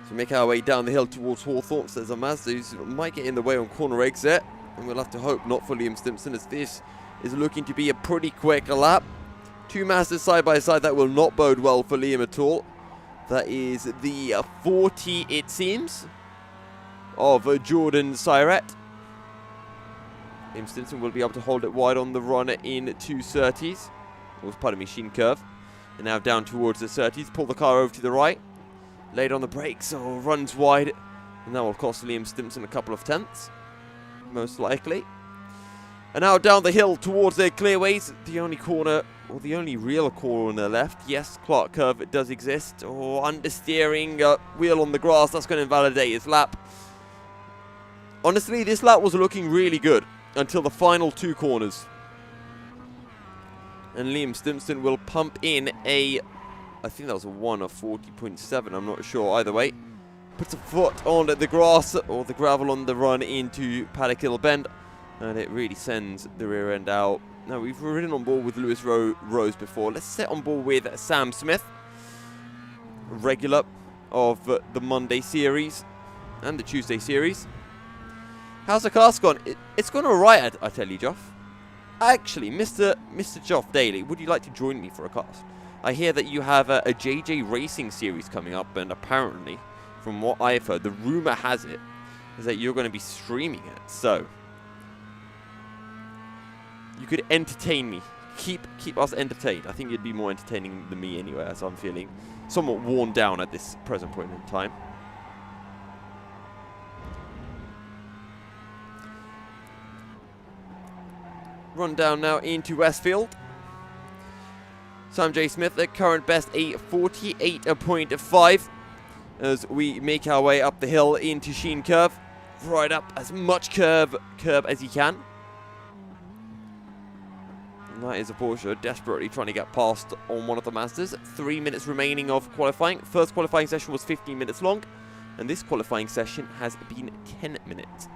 So we make our way down the hill towards Hawthorns. There's a Mazda who might get in the way on corner exit. And we'll have to hope not for Liam Stimpson, as this is looking to be a pretty quick lap. Two Mazdas side by side. That will not bode well for Liam at all. That is the 40, it seems, of Jordan Siret. Liam Stimpson will be able to hold it wide on the run in 230s. Or, pardon me, Sheen Curve. And now down towards the 30s. Pull the car over to the right. Laid on the brakes, so runs wide. And that will cost Liam Stimpson a couple of tenths, most likely. And now down the hill towards the clearways. The only corner, or the only real corner left. Yes, Clark Curve, it does exist. Oh, understeering, wheel on the grass. That's going to invalidate his lap. Honestly, this lap was looking really good until the final two corners. And Liam Stimpson will pump in a, I think that was a 1 or 40.7, I'm not sure, either way. Puts a foot on the grass, or the gravel on the run into Paddock Hill Bend, and it really sends the rear end out. Now, we've ridden on board with Lewis Rose before. Let's sit on board with Sam Smith, regular of the Monday series and the Tuesday series. How's the cast gone? It's gone alright, I tell you, Joff. Actually, Mr. Joff Daly, would you like to join me for a cast? I hear that you have a JJ Racing series coming up, and apparently, from what I've heard, the rumor has it, is that you're going to be streaming it. So, you could entertain me. Keep us entertained. I think you'd be more entertaining than me anyway, as I'm feeling somewhat worn down at this present point in time. Run down now into Westfield. Sam J. Smith, the current best, a 48.5 as we make our way up the hill into Sheen Curve. Right up as much curb as he can. And that is a Porsche desperately trying to get past on one of the Mazdas. 3 minutes remaining of qualifying. First qualifying session was 15 minutes long, and this qualifying session has been 10 minutes.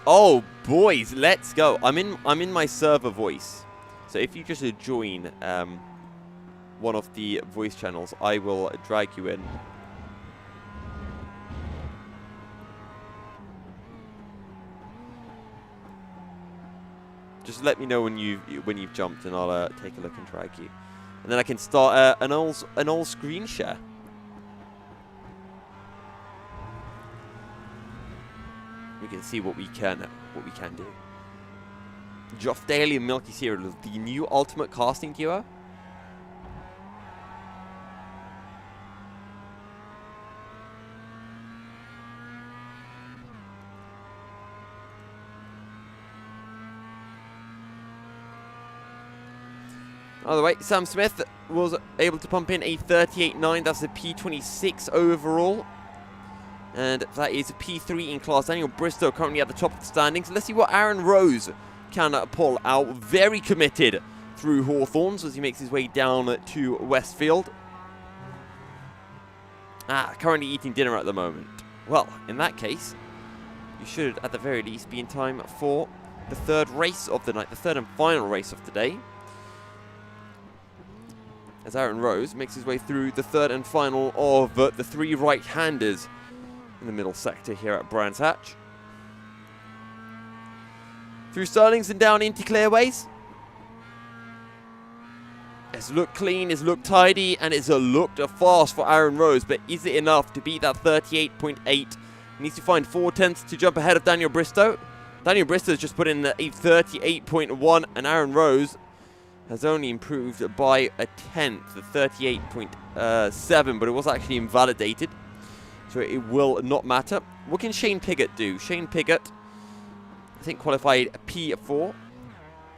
Oh, boys, let's go. I'm in my server voice. So if you just join one of the voice channels, I will drag you in. Just let me know when you've jumped, and I'll take a look and drag you. And then I can start an old screen share. We can see what we can do. Joff Daly and Milky Cereal, the new ultimate casting duo. By the way, Sam Smith was able to pump in a 38.9. That's a P26 overall. And that is P3 in class. Daniel Bristow currently at the top of the standings. Let's see what Aaron Rose can pull out. Very committed through Hawthorns as he makes his way down to Westfield. Currently eating dinner at the moment. Well, in that case, you should at the very least be in time for the third race of the night, the third and final race of the day. As Aaron Rose makes his way through the third and final of the three right-handers in the middle sector here at Brands Hatch. Through Stirlings and down into Clearways. It's looked clean, it's looked tidy, and it's looked fast for Aaron Rose. But is it enough to beat that 38.8? He needs to find 4/10 to jump ahead of Daniel Bristow. Daniel Bristow has just put in a 38.1, and Aaron Rose has only improved by a tenth, the 38.7, but it was actually invalidated, so it will not matter. What can Shane Piggott do? Shane Piggott, I think, qualified P4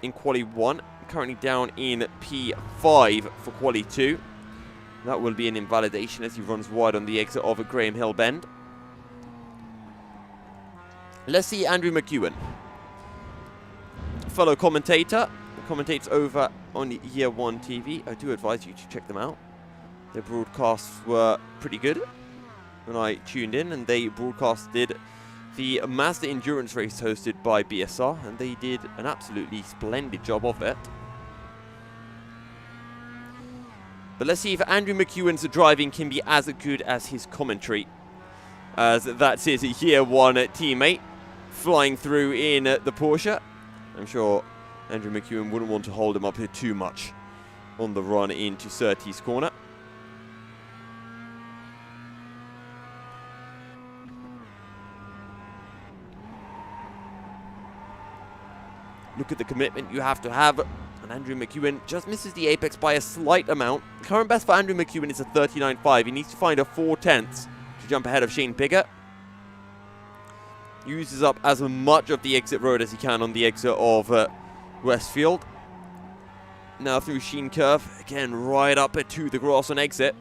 in Quali 1, currently down in P5 for Quali 2. That will be an invalidation as he runs wide on the exit of Graham Hill Bend. Let's see Andrew McEwen, fellow commentator, commentates over on Year One TV. I do advise you to check them out. Their broadcasts were pretty good when I tuned in, and they broadcasted the Mazda Endurance race hosted by BSR, and they did an absolutely splendid job of it. But let's see if Andrew McEwen's driving can be as good as his commentary, as that's his Year One teammate flying through in the Porsche. I'm sure Andrew McEwen wouldn't want to hold him up here too much on the run into Surtees corner. Look at the commitment you have to have. And Andrew McEwen just misses the apex by a slight amount. Current best for Andrew McEwen is a 39.5. He needs to find a 4/10 to jump ahead of Shane Piggott. Uses up as much of the exit road as he can on the exit of Westfield. Now through Sheen Curve, again right up to the grass on exit.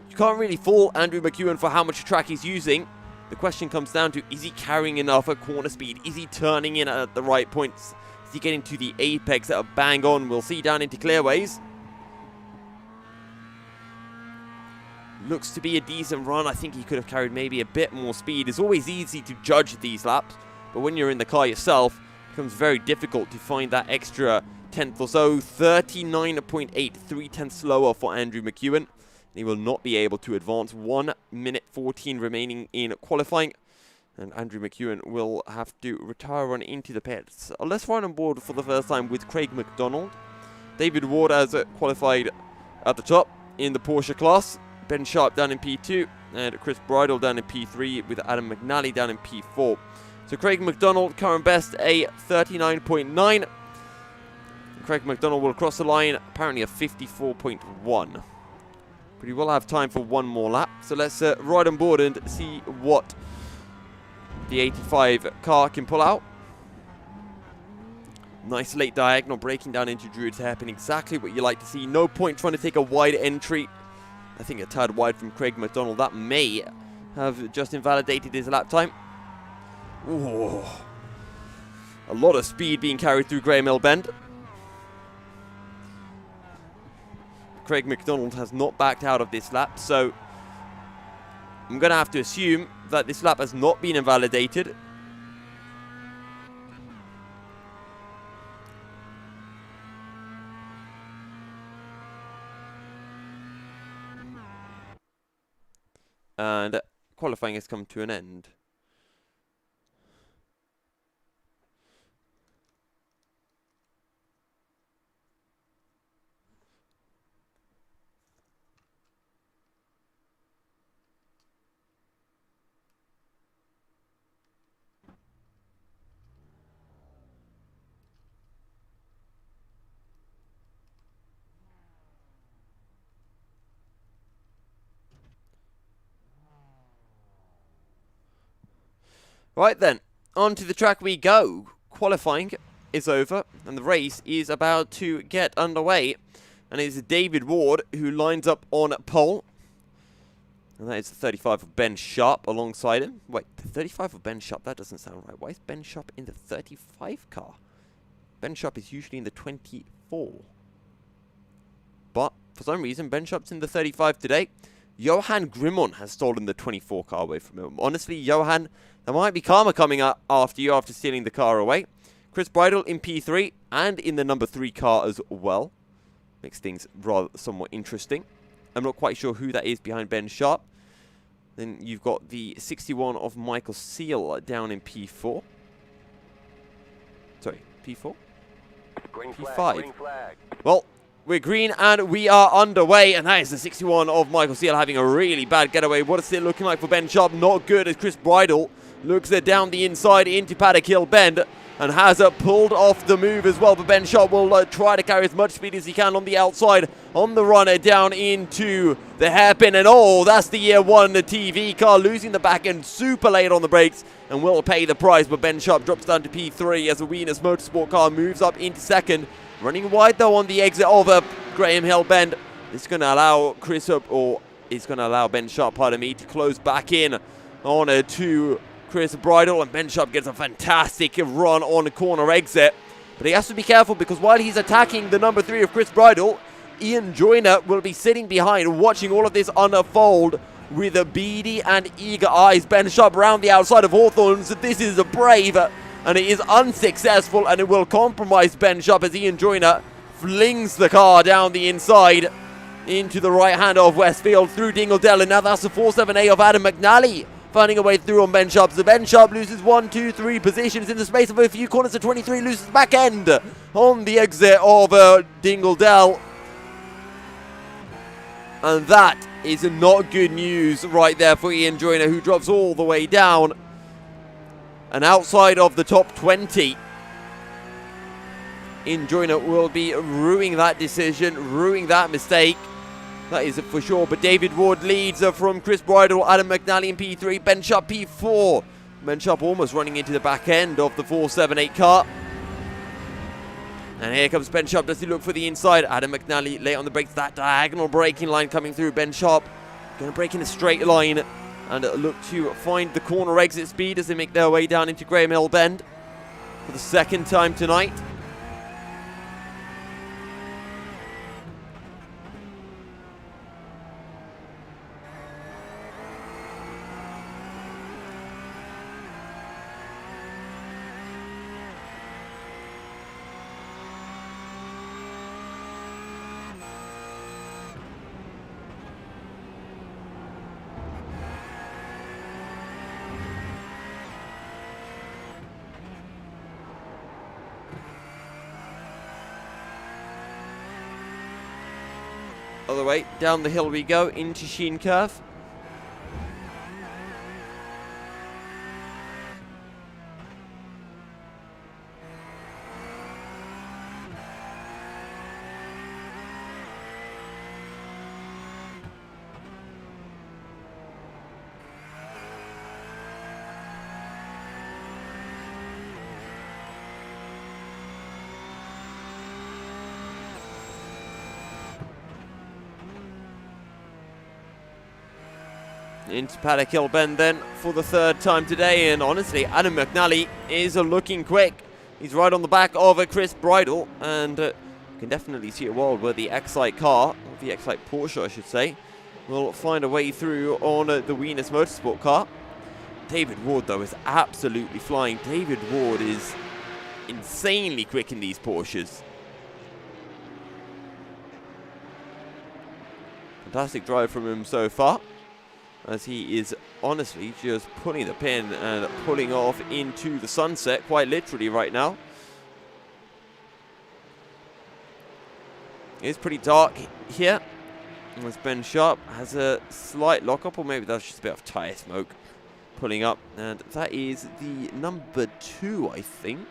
You can't really fault Andrew McEwen for how much track he's using. The question comes down to, is he carrying enough at corner speed? Is he turning in at the right points? Is he getting to the apex at a bang on? We'll see down into Clearways. Looks to be a decent run. I think he could have carried maybe a bit more speed. It's always easy to judge these laps, but when you're in the car yourself, it becomes very difficult to find that extra tenth or so. 39.8, 3/10 slower for Andrew McEwen. He will not be able to advance. 1 minute 14 remaining in qualifying, and Andrew McEwen will have to retire on into the pits. Let's ride on board for the first time with Craig McDonald. David Ward has qualified at the top in the Porsche class. Ben Sharp down in P2, and Chris Bridle down in P3, with Adam McNally down in P4. So Craig McDonald, current best, a 39.9. Craig McDonald will cross the line, apparently a 54.1. But he will have time for one more lap. So let's ride on board and see what the 85 car can pull out. Nice late diagonal, braking down into Druid's Hairpin, exactly what you like to see. No point trying to take a wide entry. I think a tad wide from Craig McDonald. That may have just invalidated his lap time. Ooh. A lot of speed being carried through Graham Hill Bend. Craig McDonald has not backed out of this lap, so I'm going to have to assume that this lap has not been invalidated. And qualifying has come to an end. Right then, on to the track we go. Qualifying is over, and the race is about to get underway And it's David Ward who lines up on pole. And that is the 35 of Ben Sharp alongside him. Wait, the 35 of Ben Sharp? That doesn't sound right. Why is Ben Sharp in the 35 car? Ben Sharp is usually in the 24. But for some reason, Ben Sharp's in the 35 today. Johan Grimon has stolen the 24 car away from him. Honestly, Johan, there might be karma coming up after you after stealing the car away. Chris Bridle in P3 and in the number 3 car as well. Makes things rather somewhat interesting. I'm not quite sure who that is behind Ben Sharp. Then you've got the 61 of Michael Seal down in P4. Sorry, P4? Green P5. flag, green flag. Well, we're green and we are underway. And that is the 61 of Michael Seal having a really bad getaway. What is it looking like for Ben Sharp? Not good as Chris Bridle looks down the inside into Paddock Hill Bend. And has pulled off the move as well. But Ben Sharp will try to carry as much speed as he can on the outside. On the runner down into the hairpin. And oh, that's the year one. The TV car losing the back end super late on the brakes. And will pay the price. But Ben Sharp drops down to P3 as the Venus Motorsport car moves up into second. Running wide though on the exit of Graham Hill Bend. It's going to allow Ben Sharp, pardon me, to close back in on to Chris Bridle, and Ben Sharp gets a fantastic run on the corner exit. But he has to be careful because while he's attacking the number 3 of Chris Bridle, Ian Joyner will be sitting behind watching all of this unfold with a beady and eager eyes. Ben Sharp around the outside of Hawthorns. This is a brave and it is unsuccessful, and it will compromise Ben Sharp as Ian Joyner flings the car down the inside into the right hand of Westfield through Dingledell. And now that's the 47A of Adam McNally finding a way through on Ben Sharp. So Ben Sharp loses 1, 2, 3 positions in the space of a few corners to 23, loses back end on the exit of Dingledell. And that is not good news right there for Ian Joyner, who drops all the way down and outside of the top 20. Ian Joyner will be ruining that decision, ruining that mistake. That is for sure. But David Ward leads from Chris Bridle, Adam McNally in P3, Ben Sharp P4. Ben Sharp almost running into the back end of the 478 car. And here comes Ben Sharp. Does he look for the inside? Adam McNally late on the brakes. That diagonal braking line coming through. Ben Sharp going to brake in a straight line and look to find the corner exit speed as they make their way down into Graham Hill Bend for the second time tonight. Other way, down the hill we go into Sheen Curve. Into Paddock Hill Bend then for the third time today, and honestly Adam McNally is looking quick. He's right on the back of Chris Bridle, and you can definitely see a world where the Excite car, or the Excite Porsche I should say, will find a way through on the Venus Motorsport car. David Ward though is absolutely flying. David Ward is insanely quick in these Porsches. Fantastic drive from him so far, as he is honestly just pulling the pin and pulling off into the sunset, quite literally right now. It's pretty dark here, as Ben Sharp has a slight lockup, or maybe that's just a bit of tyre smoke pulling up, and that is the number 2, I think.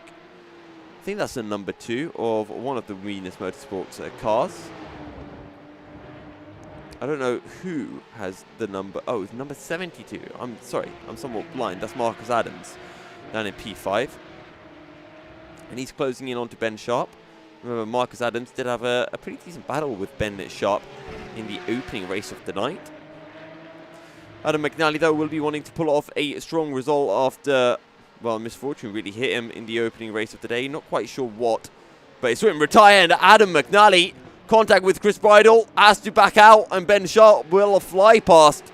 I think that's the number 2 of one of the Venus Motorsports cars. I don't know who has the number. Oh, it's number 72. I'm sorry, I'm somewhat blind. That's Marcus Adams down in P5. And he's closing in onto Ben Sharp. Remember, Marcus Adams did have a pretty decent battle with Ben Sharp in the opening race of the night. Adam McNally, though, will be wanting to pull off a strong result after, well, misfortune really hit him in the opening race of the day. Not quite sure what, but it's him retire, and Adam McNally, contact with Chris Bridle, has to back out, and Ben Sharp will fly past.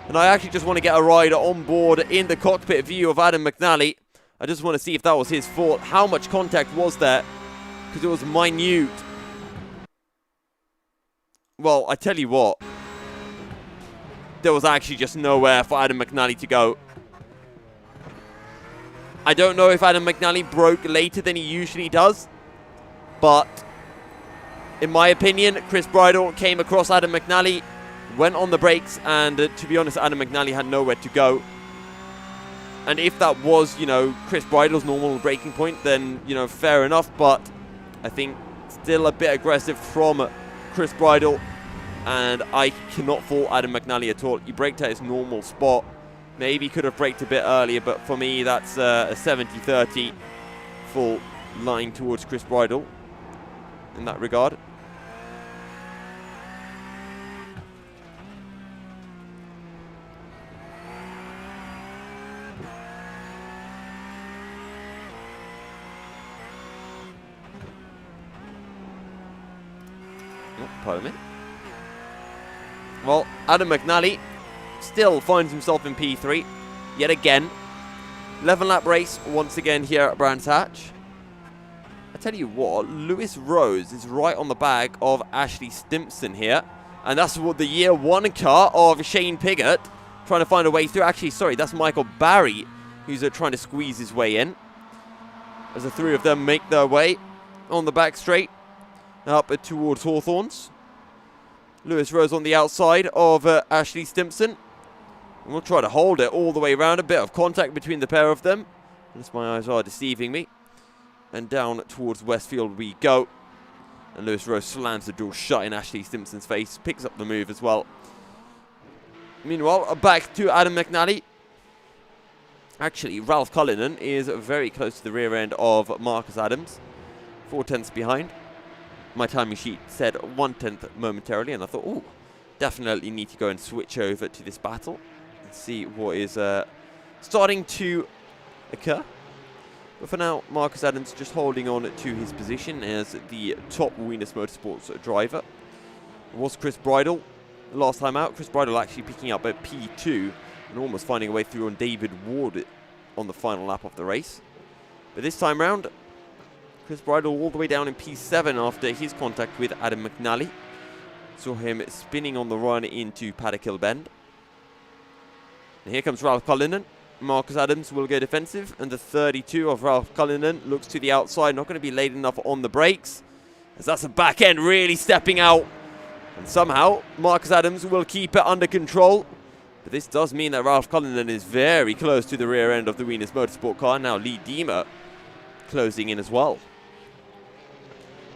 And I actually just want to get a ride on board in the cockpit view of Adam McNally. I just want to see if that was his fault. How much contact was there? Because it was minute. Well, I tell you what. There was actually just nowhere for Adam McNally to go. I don't know if Adam McNally broke later than he usually does. But, in my opinion, Chris Bridle came across Adam McNally, went on the brakes, and to be honest, Adam McNally had nowhere to go. And if that was, you know, Chris Bridle's normal braking point, then, you know, fair enough. But I think still a bit aggressive from Chris Bridle. And I cannot fault Adam McNally at all. He braked at his normal spot. Maybe could have braked a bit earlier, but for me, that's a 70-30 full line towards Chris Bridle in that regard. Oh, pardon me. Well, Adam McNally still finds himself in P3 yet again. 11-lap race once again here at Brands Hatch. I tell you what, Lewis Rose is right on the back of Ashley Stimpson here. And that's what the year one car of Shane Piggott trying to find a way through. Actually, sorry, that's Michael Barry who's trying to squeeze his way in. As the three of them make their way on the back straight up towards Hawthorns. Lewis Rose on the outside of Ashley Stimpson. And we'll try to hold it all the way around. A bit of contact between the pair of them. Unless my eyes are deceiving me. And down towards Westfield we go. And Lewis Rose slams the door shut in Ashley Stimpson's face. Picks up the move as well. Meanwhile, back to Adam McNally. Actually, Ralph Cullinan is very close to the rear end of Marcus Adams. 4 tenths behind. My timing sheet said 1 tenth momentarily, and I thought, oh, definitely need to go and switch over to this battle and see what is starting to occur. But for now, Marcus Adams just holding on to his position as the top Wieners Motorsports driver. It was Chris Bridle last time out. Chris Bridle actually picking up at P2 and almost finding a way through on David Ward on the final lap of the race. But this time round, Chris Bridle all the way down in P7 after his contact with Adam McNally. Saw him spinning on the run into Paddock Hill Bend. And here comes Ralph Cullinan. Marcus Adams will go defensive, and the 32 of Ralph Cullinan looks to the outside, not going to be late enough on the brakes, as that's a back end really stepping out. And somehow, Marcus Adams will keep it under control. But this does mean that Ralph Cullinan is very close to the rear end of the Wieners Motorsport car. Now Lee Diemer closing in as well.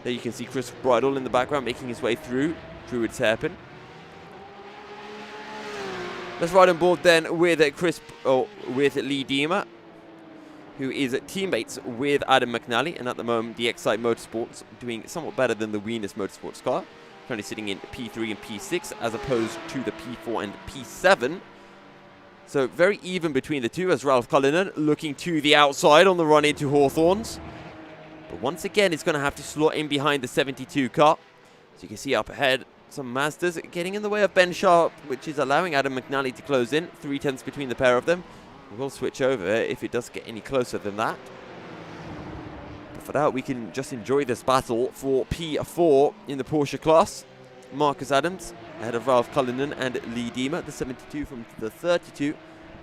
There you can see Chris Bridle in the background making his way through Druid's Hairpin. Let's ride on board then with with Lee Diemer, who is teammates with Adam McNally, and at the moment the Excite Motorsports doing somewhat better than the Wieners Motorsports car, currently sitting in P3 and P6 as opposed to the P4 and P7. So very even between the two, as Ralph Cullinan looking to the outside on the run into Hawthorns. But once again, it's going to have to slot in behind the 72 car. So you can see up ahead, some Mazdas getting in the way of Ben Sharp, which is allowing Adam McNally to close in. 3 tenths between the pair of them. We'll switch over if it does get any closer than that. But for that, we can just enjoy this battle for P4 in the Porsche class. Marcus Adams ahead of Ralph Cullinan and Lee Diemer, the 72 from the 32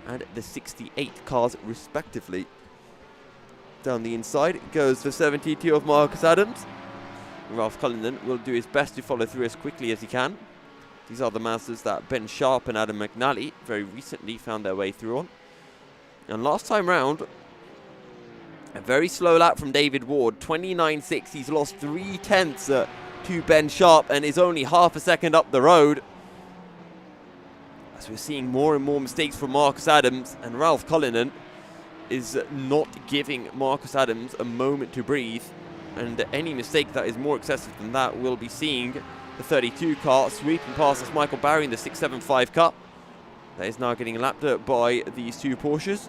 and the 68 cars respectively. Down the inside goes the 72 of Marcus Adams. Ralph Cullinan will do his best to follow through as quickly as he can. These are the Mazdas that Ben Sharp and Adam McNally very recently found their way through on. And last time round, a very slow lap from David Ward, 29.6. He's lost 3 tenths to Ben Sharp and is only half a second up the road. As we're seeing more and more mistakes from Marcus Adams, and Ralph Cullinan is not giving Marcus Adams a moment to breathe. And any mistake that is more excessive than that will be seeing the 32 car sweeping past us Michael Barry in the 675 car. That is now getting lapped by these two Porsches.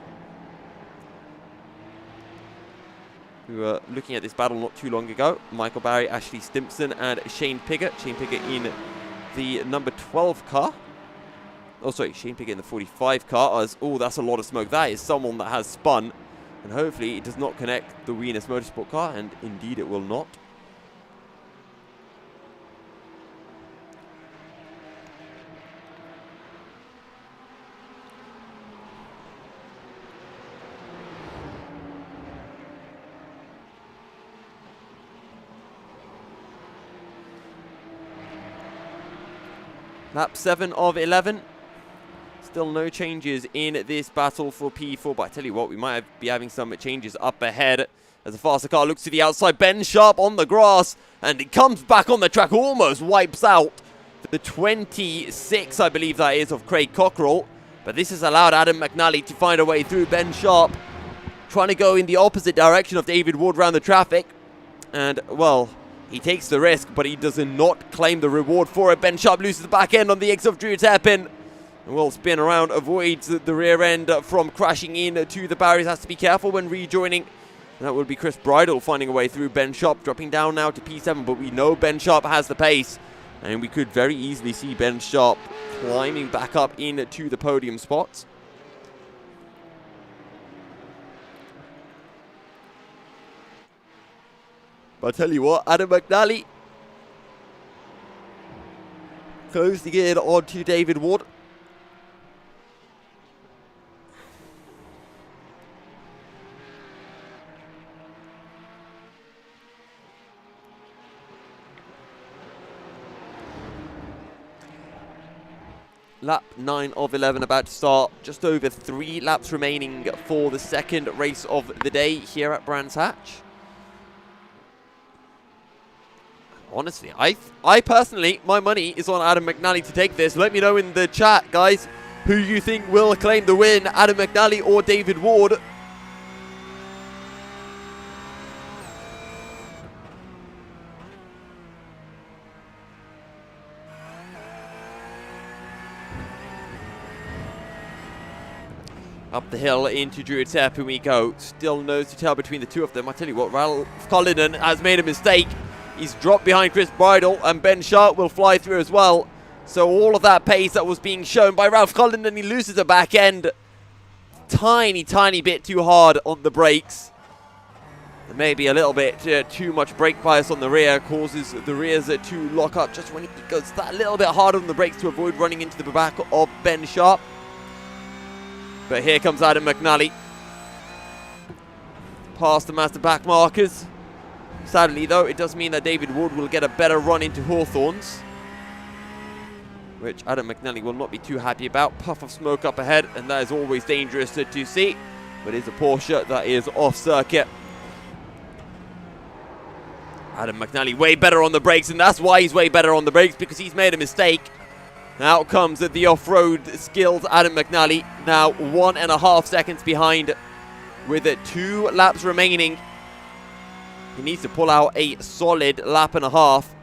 We were looking at this battle not too long ago. Michael Barry, Ashley Stimpson, and Shane Piggott. Shane Piggott in the number 12 car. Oh, sorry, Shane Piggott in the 45 car. Oh, that's a lot of smoke. That is someone that has spun. And hopefully it does not connect the Venus Motorsport car. And indeed it will not. Lap 7 of 11. Still no changes in this battle for P4. But I tell you what, we might be having some changes up ahead. As the faster car looks to the outside. Ben Sharp on the grass. And it comes back on the track. Almost wipes out the 26, I believe that is, of Craig Cockrell. But this has allowed Adam McNally to find a way through. Ben Sharp trying to go in the opposite direction of David Ward around the traffic. And, well, he takes the risk, but he does not claim the reward for it. Ben Sharp loses the back end on the exit of Drew Terpin. And will spin around, avoids the rear end from crashing in to the barriers. Has to be careful when rejoining. And that would be Chris Bridle finding a way through. Ben Sharp dropping down now to P7, but we know Ben Sharp has the pace. And we could very easily see Ben Sharp climbing back up into the podium spots. But I tell you what, Adam McNally closing in onto David Ward. Lap 9 of 11 about to start. Just over 3 laps remaining for the second race of the day here at Brands Hatch. Honestly, I personally, my money is on Adam McNally to take this. Let me know in the chat, guys, who you think will claim the win, Adam McNally or David Ward. Up the hill into Druid Terpin we go. Still nose to tail between the two of them. I tell you what, Ralph Cullinan has made a mistake. He's dropped behind Chris Bridle, and Ben Sharp will fly through as well. So all of that pace that was being shown by Ralph Cullinan, he loses the back end. Tiny bit too hard on the brakes. And maybe a little bit too much brake bias on the rear causes the rears to lock up just when he goes that little bit harder on the brakes to avoid running into the back of Ben Sharp. But here comes Adam McNally. Past the master back markers. Sadly, though, it does mean that David Wood will get a better run into Hawthorns, which Adam McNally will not be too happy about. Puff of smoke up ahead, and that is always dangerous to see. But it's a Porsche that is off circuit. Adam McNally way better on the brakes, and that's why he's way better on the brakes, because he's made a mistake. Out comes the off-road skilled Adam McNally, now 1.5 seconds behind with 2 laps remaining. He needs to pull out a solid lap and a half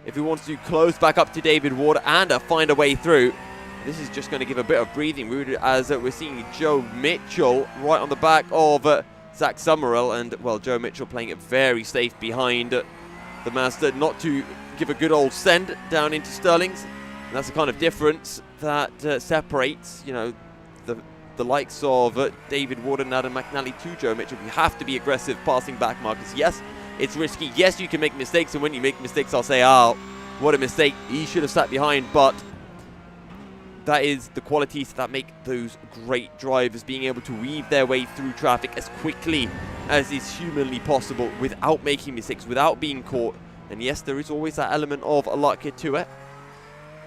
if he wants to close back up to David Ward and find a way through. This is just going to give a bit of breathing room as we're seeing Joe Mitchell right on the back of Zach Summerall. And, well, Joe Mitchell playing it very safe behind the master, not to give a good old send down into Sterling's. And that's the kind of difference that separates, you know, the likes of David Ward and Adam McNally to Joe Mitchell. You have to be aggressive passing back markers. Yes, it's risky. Yes, you can make mistakes. And when you make mistakes, I'll say, oh, what a mistake. He should have sat behind. But that is the qualities that make those great drivers, being able to weave their way through traffic as quickly as is humanly possible without making mistakes, without being caught. And yes, there is always that element of luck to it.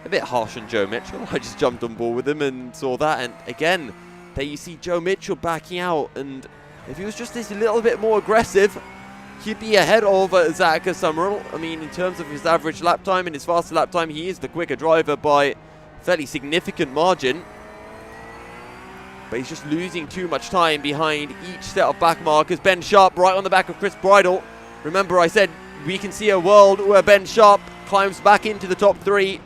A bit harsh on Joe Mitchell. I just jumped on board with him and saw that. And again, there you see Joe Mitchell backing out. And if he was just this little bit more aggressive, he'd be ahead of Zach Summerall. I mean, in terms of his average lap time and his faster lap time, he is the quicker driver by a fairly significant margin. But he's just losing too much time behind each set of back markers. Ben Sharp right on the back of Chris Bridle. Remember, I said we can see a world where Ben Sharp climbs back into the top 3.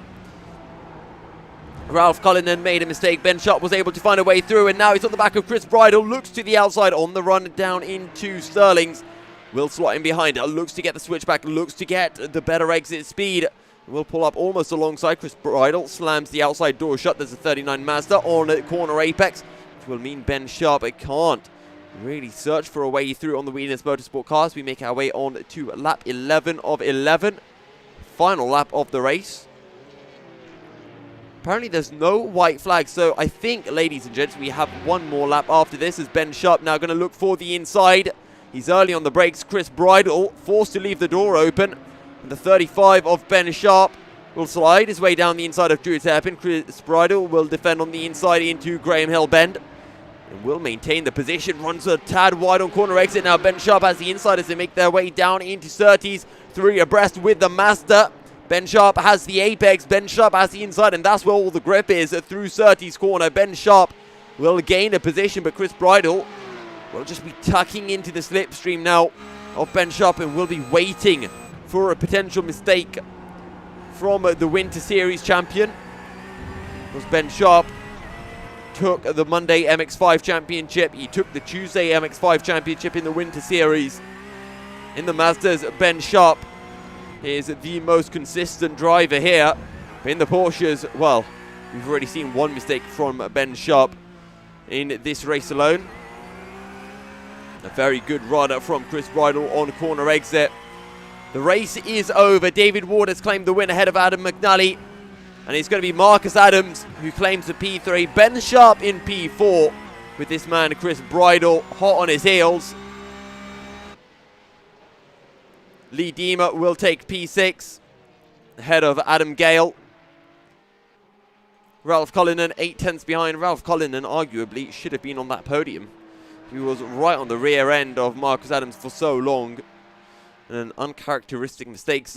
Ralph Cullinan made a mistake. Ben Sharp was able to find a way through, and now he's on the back of Chris Bridle. Looks to the outside on the run down into Sterling's. Will slot in behind. Looks to get the switchback. Looks to get the better exit speed. Will pull up almost alongside Chris Bridle. Slams the outside door shut. There's a 39 Mazda on a corner apex, which will mean Ben Sharp can't really search for a way through on the Wieners Motorsport cars. We make our way on to lap 11 of 11. Final lap of the race. Apparently there's no white flag, so I think, ladies and gents, we have one more lap after this, as Ben Sharp now going to look for the inside. He's early on the brakes. Chris Bridle forced to leave the door open. And the 35 of Ben Sharp will slide his way down the inside of Drew Terpin. Chris Bridle will defend on the inside into Graham Hill Bend. And will maintain the position. Runs a tad wide on corner exit. Now Ben Sharp has the inside as they make their way down into Surtees. 3 abreast with the Mazda. Ben Sharp has the apex. Ben Sharp has the inside, and that's where all the grip is through Surtees corner. Ben Sharp will gain a position, but Chris Bridle will just be tucking into the slipstream now of Ben Sharp and will be waiting for a potential mistake from the Winter Series champion. Because Ben Sharp took the Monday MX5 championship. He took the Tuesday MX5 championship in the Winter Series. In the Mazdas, Ben Sharp is the most consistent driver here. In the Porsches, well, we've already seen one mistake from Ben Sharp in this race alone. A very good run from Chris Bridle on corner exit. The race is over. David Ward has claimed the win ahead of Adam McNally. And it's going to be Marcus Adams who claims the P3. Ben Sharp in P4 with this man, Chris Bridle, hot on his heels. Lee Diemer will take P6 ahead of Adam Gale. Ralph Cullinan 8/10 behind. Ralph Cullinan arguably should have been on that podium. He was right on the rear end of Marcus Adams for so long. And an uncharacteristic mistake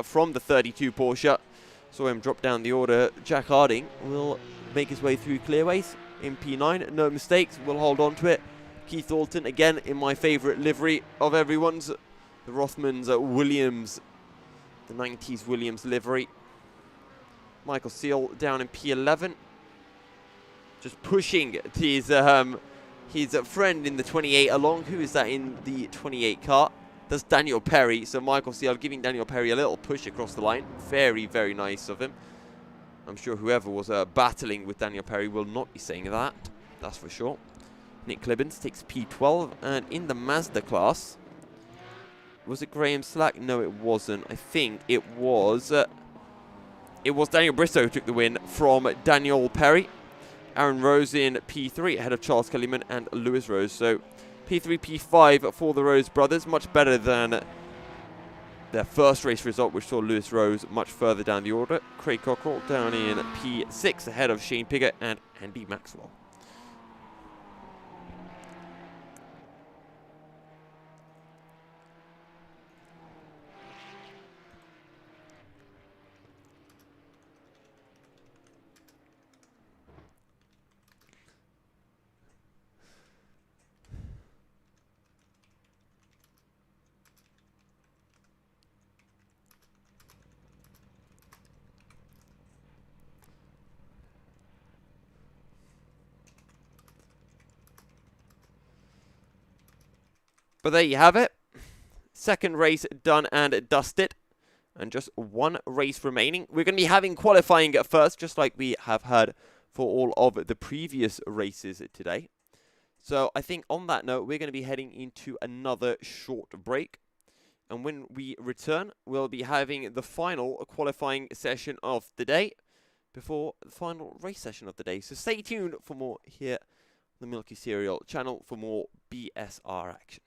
from the 32 Porsche. Saw him drop down the order. Jack Harding will make his way through clearways in P9. No mistakes. Will hold on to it. Keith Alton, again, in my favourite livery of everyone's. The Rothmans Williams. The 90s Williams livery. Michael Seal down in P11. Just pushing his friend in the 28 along. Who is that in the 28 car? That's Daniel Perry. So Michael Seal giving Daniel Perry a little push across the line. Very, very nice of him. I'm sure whoever was battling with Daniel Perry will not be saying that. That's for sure. Nick Clibbins takes P12. And in the Mazda class, was it Graham Slack? No, it wasn't. I think it was Daniel Bristow who took the win from Daniel Perry. Aaron Rose in P3 ahead of Charles Kellyman and Lewis Rose. So P3, P5 for the Rose brothers. Much better than their first race result, which saw Lewis Rose much further down the order. Craig Cockrell down in P6 ahead of Shane Piggott and Andy Maxwell. But there you have it. Second race done and dusted. And just one race remaining. We're going to be having qualifying at first, just like we have had for all of the previous races today. So I think on that note, we're going to be heading into another short break. And when we return, we'll be having the final qualifying session of the day before the final race session of the day. So stay tuned for more here on the Milky Cereal channel for more BSR action.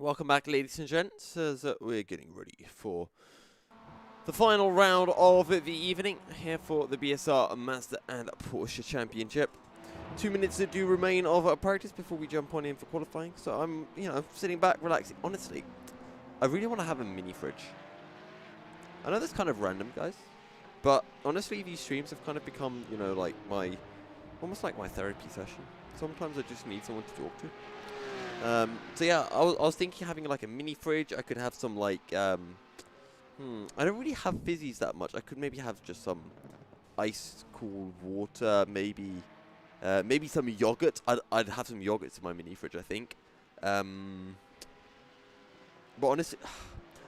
Welcome back, ladies and gents, as we're getting ready for the final round of the evening here for the BSR Mazda and Porsche Championship. 2 minutes do remain of practice before we jump on in for qualifying, so I'm, sitting back, relaxing. Honestly, I really want to have a mini fridge. I know that's kind of random, guys, but honestly, these streams have kind of become, like almost like my therapy session. Sometimes I just need someone to talk to. So yeah, I was thinking having like a mini fridge. I could have some like, I don't really have fizzies that much. I could maybe have just some ice cool water, maybe some yogurt. I'd have some yogurts in my mini fridge, I think. But honestly,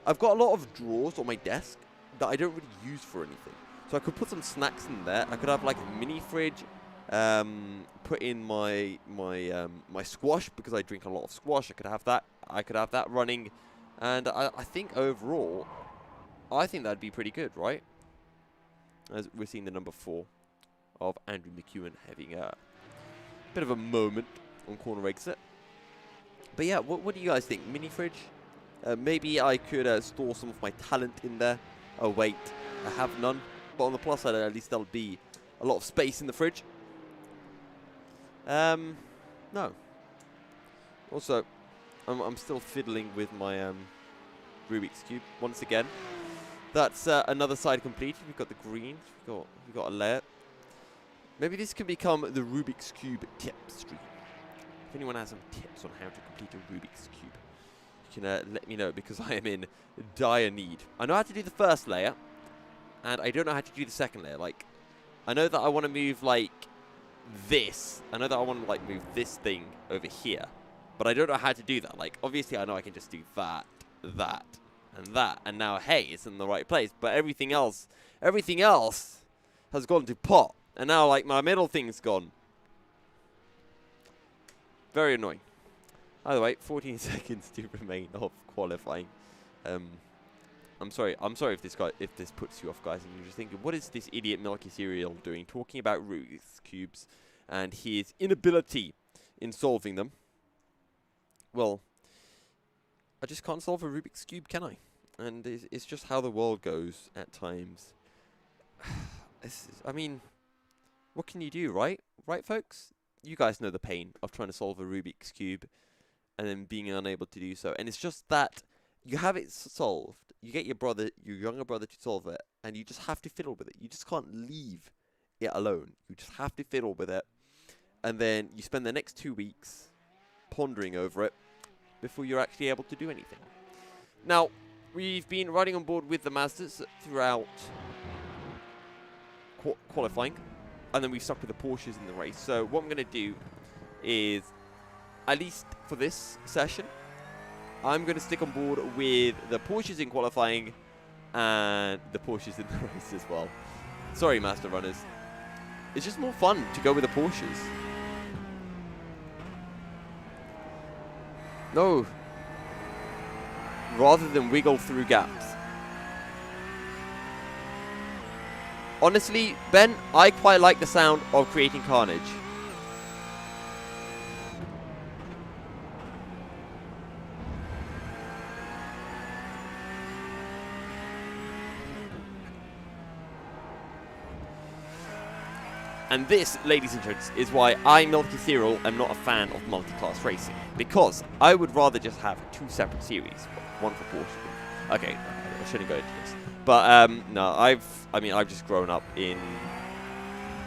I've got a lot of drawers on my desk that I don't really use for anything. So I could put some snacks in there. I could have like a mini fridge. Put in my squash, because I drink a lot of squash. I could have that running, and I think overall, I think that'd be pretty good, right? As we're seeing the number 4 of Andrew McEwen having a bit of a moment on corner exit. But yeah, what do you guys think? Mini fridge? Maybe I could store some of my talent in there. Oh wait, I have none. But on the plus side, at least there'll be a lot of space in the fridge. No. Also, I'm still fiddling with my Rubik's Cube once again. That's another side completed. We've got the green. We've got a layer. Maybe this can become the Rubik's Cube tip stream. If anyone has some tips on how to complete a Rubik's Cube, you can let me know, because I am in dire need. I know how to do the first layer, and I don't know how to do the second layer. Like, I know that I want to move like this. I know that I want to like move this thing over here, but I don't know how to do that. Like, obviously I know I can just do that, that, and that, and now hey, it's in the right place. But everything else has gone to pot, and now like my middle thing's gone. Very annoying. Either way, 14 seconds to remain of qualifying. I'm sorry if this puts you off, guys, and you're just thinking, what is this idiot Milky Cereal doing, talking about Rubik's Cubes and his inability in solving them? Well, I just can't solve a Rubik's Cube, can I? And it's just how the world goes at times. I mean, what can you do, right? Right, folks? You guys know the pain of trying to solve a Rubik's Cube and then being unable to do so. And it's just that you have it solved. You get your younger brother to solve it, and you just have to fiddle with it. You just can't leave it alone. You just have to fiddle with it. And then you spend the next 2 weeks pondering over it before you're actually able to do anything. Now, we've been riding on board with the Mazdas throughout qualifying, and then we've stuck with the Porsches in the race. So what I'm going to do is, at least for this session, I'm going to stick on board with the Porsches in qualifying and the Porsches in the race as well. Sorry, Master Runners. It's just more fun to go with the Porsches. No. Rather than wiggle through gaps. Honestly, Ben, I quite like the sound of creating carnage. And this, ladies and gents, is why I, Milky Cereal, am not a fan of multi-class racing. Because I would rather just have 2 separate series. One for Porsche. Okay, I shouldn't go into this. But, no, I've just grown up in...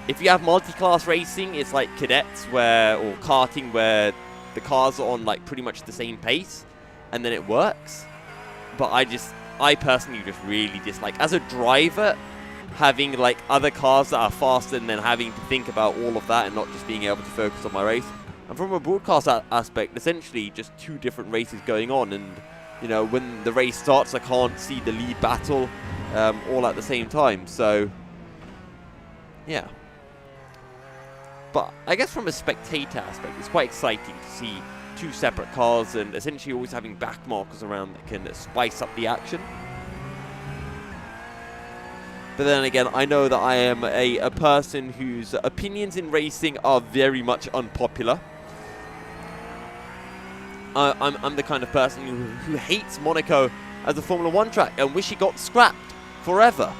If you have multi-class racing, it's like cadets or karting, where the cars are on, like, pretty much the same pace. And then it works. But I personally just really dislike, as a driver, having like other cars that are faster and then having to think about all of that and not just being able to focus on my race. And from a broadcast aspect, essentially just 2 different races going on, and when the race starts, I can't see the lead battle all at the same time. So yeah, but I guess from a spectator aspect, it's quite exciting to see 2 separate cars and essentially always having back markers around that can spice up the action. But then again, I know that I am a person whose opinions in racing are very much unpopular. I'm the kind of person who hates Monaco as a Formula 1 track and wish it got scrapped forever.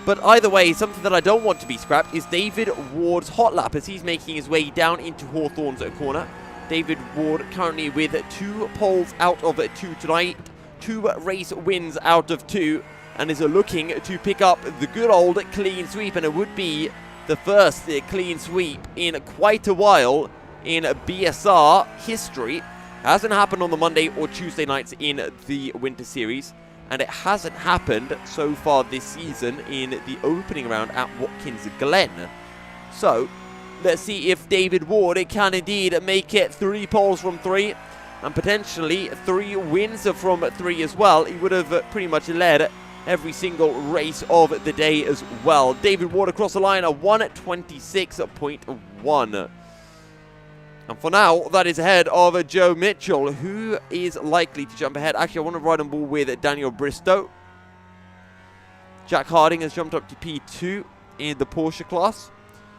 But either way, something that I don't want to be scrapped is David Ward's hot lap as he's making his way down into Hawthorne's corner. David Ward currently with 2 poles out of 2 tonight, 2 race wins out of 2, and is looking to pick up the good old clean sweep, and it would be the first clean sweep in quite a while in BSR history. Hasn't happened on the Monday or Tuesday nights in the Winter Series, and it hasn't happened so far this season in the opening round at Watkins Glen. So, let's see if David Ward can indeed make it 3 poles from 3, and potentially 3 wins from 3 as well. He would have pretty much led every single race of the day as well. David Ward across the line, a 1:26.1. And for now, that is ahead of Joe Mitchell, who is likely to jump ahead. Actually, I want to ride on board with Daniel Bristow. Jack Harding has jumped up to P2 in the Porsche class.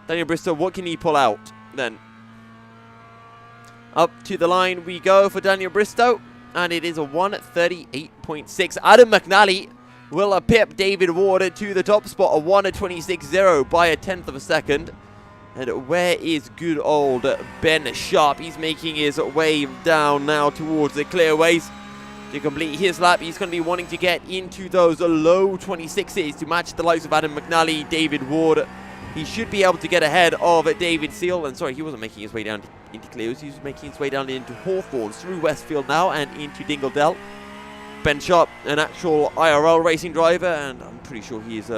Daniel Bristow, what can he pull out then? Up to the line we go for Daniel Bristow, and it is a 1:38.6. Adam McNally will pip David Ward to the top spot, a 1:26.0 by a 1/10 of a second. And where is good old Ben Sharp? He's making his way down now towards the clearways. To complete his lap, he's going to be wanting to get into those low 26s to match the likes of Adam McNally, David Ward. He should be able to get ahead of David Seal. And sorry, he wasn't making his way down into clearways. He was making his way down into Hawthorne, through Westfield now and into Dingledell. Ben Sharp, an actual IRL racing driver, and I'm pretty sure he is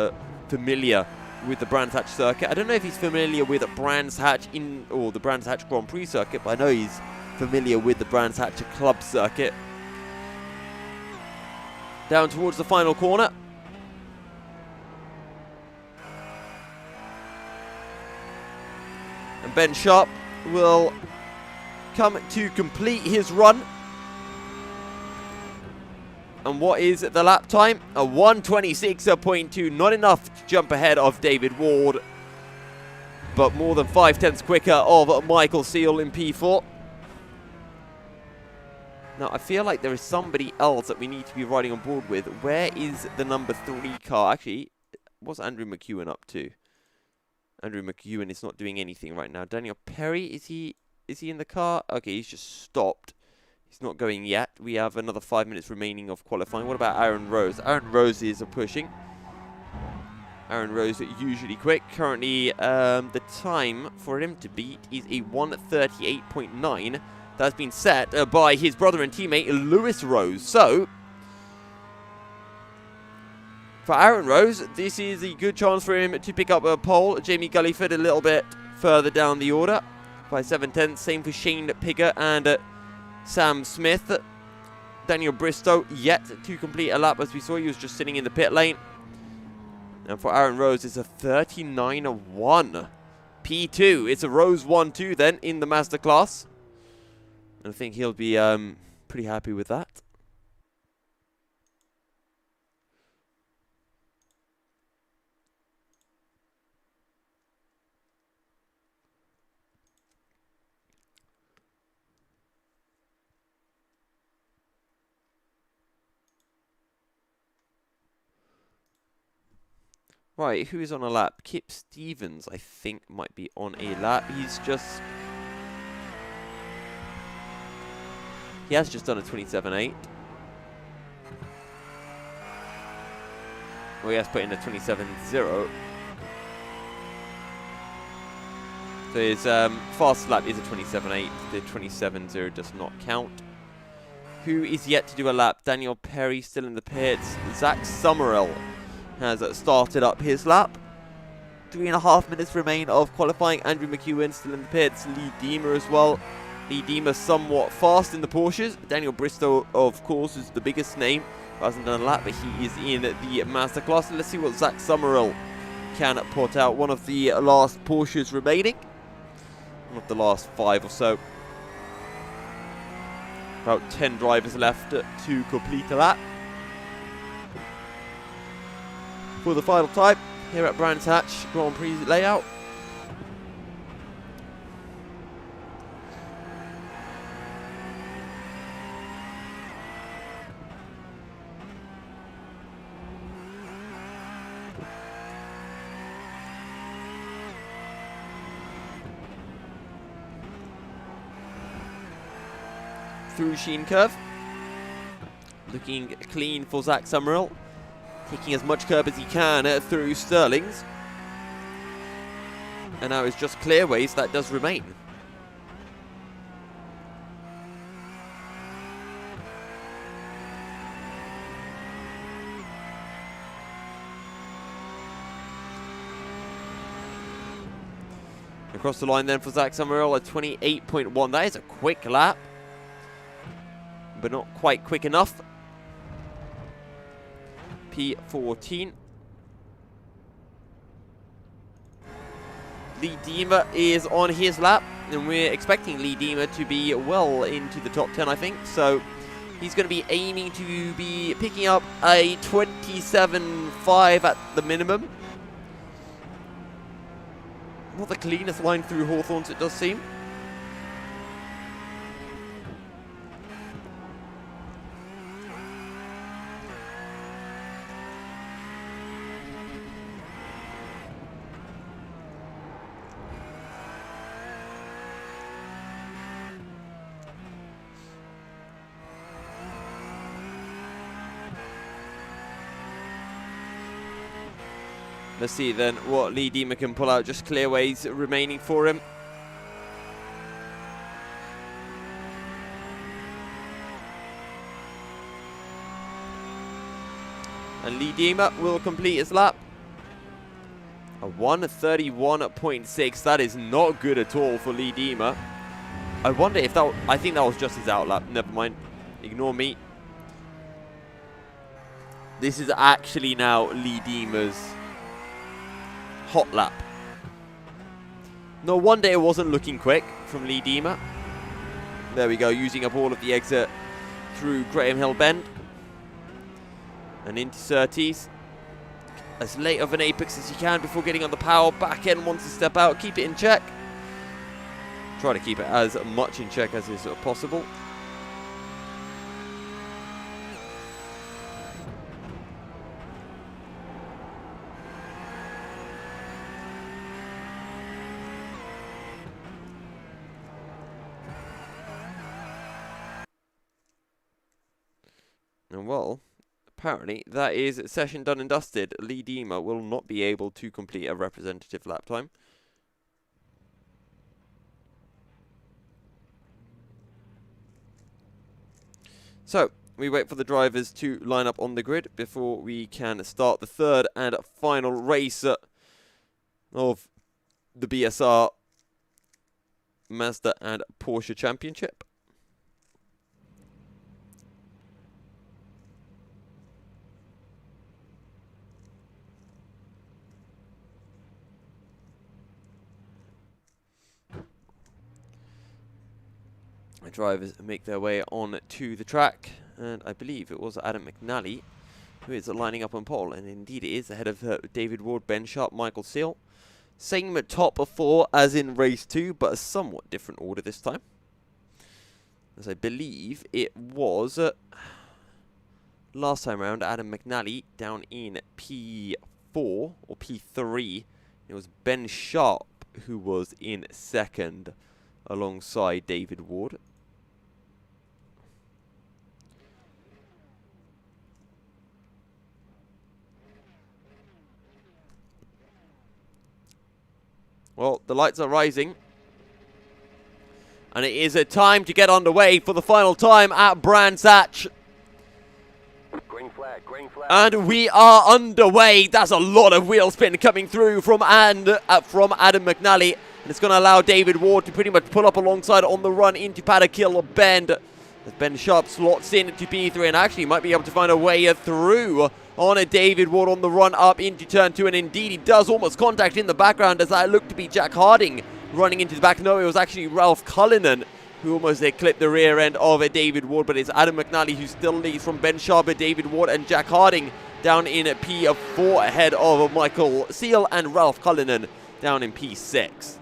familiar with the Brands Hatch circuit. I don't know if he's familiar with Brands Hatch or the Brands Hatch Grand Prix circuit, but I know he's familiar with the Brands Hatch Club circuit. Down towards the final corner. And Ben Sharp will come to complete his run. And what is the lap time? A 1:26.2. Not enough to jump ahead of David Ward, but more than 5/10 quicker of Michael Seal in P4. Now, I feel like there is somebody else that we need to be riding on board with. Where is the number 3 car? Actually, what's Andrew McEwen up to? Andrew McEwen is not doing anything right now. Daniel Perry, is he in the car? Okay, he's just stopped. He's not going yet. We have another 5 minutes remaining of qualifying. What about Aaron Rose? Aaron Rose is pushing. Aaron Rose usually quick. Currently, the time for him to beat is a 1:38.9. That's been set by his brother and teammate, Lewis Rose. So, for Aaron Rose, this is a good chance for him to pick up a pole. Jamie Gulliford a little bit further down the order by 7/10. Same for Shane Pigger and Sam Smith. Daniel Bristow yet to complete a lap. As we saw, he was just sitting in the pit lane. And for Aaron Rose, it's a 39.1. P2. It's a Rose 1-2 then in the Masterclass. And I think he'll be pretty happy with that. Right, who is on a lap? Kip Stevens, I think, might be on a lap. He has just done a 27.8. Well, he has put in a 27.0. So his fast lap is a 27.8. The 27.0 does not count. Who is yet to do a lap? Daniel Perry still in the pits. Zach Summerall has started up his lap. 3.5 minutes remain of qualifying. Andrew McEwen still in the pits. Lee Deemer as well. Lee Deemer somewhat fast in the Porsches. Daniel Bristow, of course, is the biggest name. Hasn't done a lap, but he is in the Masterclass. Let's see what Zach Summerall can put out. One of the last Porsches remaining. One of the last 5 or so. About 10 drivers left to complete a lap. For the final time here at Brands Hatch Grand Prix layout. through Sheen Curve. Looking clean for Zach Summerall. Taking as much curb as he can through Sterling's. And now it's just clearways that does remain. Across the line then for Zach Summerall at 28.1. That is a quick lap, but not quite quick enough. P14. Lee Diemer is on his lap, and we're expecting Lee Diemer to be well into the top 10, I think. So he's going to be aiming to be picking up a 27.5 at the minimum. Not the cleanest line through Hawthorns, it does seem. Let's see then what Lee Diemer can pull out. Just clearways remaining for him. And Lee Diemer will complete his lap. A 1:31.6. That is not good at all for Lee Diemer. I wonder if that... I think that was just his outlap. Never mind. Ignore me. This is actually now Lee Diemer's hot lap. No wonder it wasn't looking quick from Lee Diemer. There we go, using up all of the exit through Graham Hill Bend. And into Surtees. As late of an apex as you can before getting on the power. Back end wants to step out, keep it in check. Try to keep it as much in check as is possible. And well, apparently that is session done and dusted. Lee Diemer will not be able to complete a representative lap time. So, we wait for the drivers to line up on the grid before we can start the third and final race of the BSR Mazda and Porsche Championship. The drivers make their way on to the track, and I believe it was Adam McNally who is lining up on pole, and indeed it is, ahead of David Ward, Ben Sharp, Michael Seal. Same top of 4 as in race 2, but a somewhat different order this time, as I believe it was last time around Adam McNally down in P4 or P3. It was Ben Sharp who was in second alongside David Ward. Well, the lights are rising. And it is a time to get underway for the final time at Brands Hatch. Green flag, green flag. And we are underway. That's a lot of wheel spin coming through from Adam McNally. And it's going to allow David Ward to pretty much pull up alongside on the run into Paddock Hill Bend. As Ben Sharp slots in to P3 and actually might be able to find a way through on a David Ward on the run up into turn 2. And indeed, he does almost contact in the background as that looked to be Jack Harding running into the back. No, it was actually Ralph Cullinan who almost clipped the rear end of a David Ward. But it's Adam McNally who still leads from Ben Sharp, David Ward and Jack Harding down in P4 ahead of Michael Seal and Ralph Cullinan down in P6.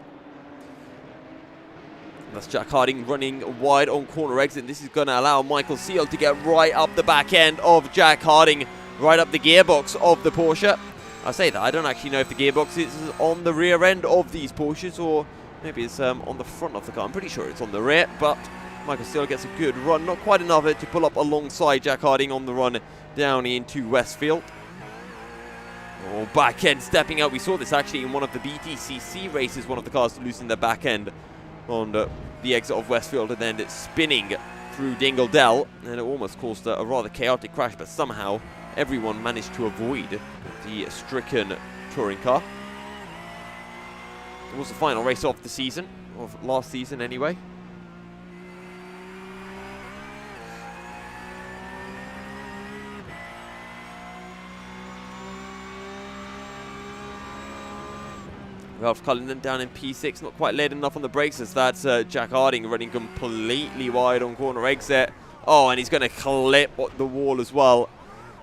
That's Jack Harding running wide on corner exit. This is going to allow Michael Seal to get right up the back end of Jack Harding, right up the gearbox of the Porsche. I say that, I don't actually know if the gearbox is on the rear end of these Porsches or maybe it's on the front of the car. I'm pretty sure it's on the rear, but Michael Steele gets a good run. Not quite enough to pull up alongside Jack Harding on the run down into Westfield. Oh, back end stepping out. We saw this actually in one of the BTCC races. One of the cars to loosen their back end on the exit of Westfield and then spinning through Dingle Dell. And it almost caused a rather chaotic crash, but somehow everyone managed to avoid the stricken touring car. It was the final race of the season, of last season anyway. Ralph Cullinan down in P6, not quite laid enough on the brakes as that's Jack Harding running completely wide on corner exit. Oh, and he's going to clip the wall as well.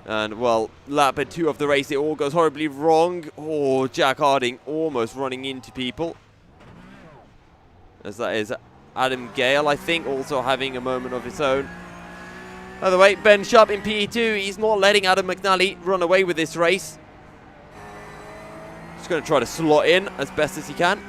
And, well, lap 2 of the race, it all goes horribly wrong. Oh, Jack Harding almost running into people. As that is Adam Gale, I think, also having a moment of his own. By the way, Ben Sharp in P2, he's not letting Adam McNally run away with this race. Just going to try to slot in as best as he can.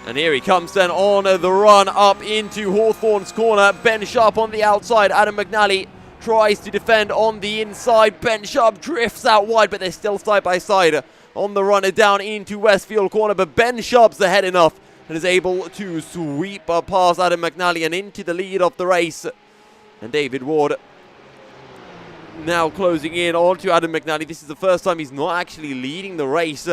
And here he comes then on the run up into Hawthorne's corner. Ben Sharp on the outside. Adam McNally tries to defend on the inside. Ben Sharp drifts out wide, but they're still side by side on the run down into Westfield corner. But Ben Sharp's ahead enough and is able to sweep past Adam McNally and into the lead of the race. And David Ward now closing in onto Adam McNally. This is the first time he's not actually leading the race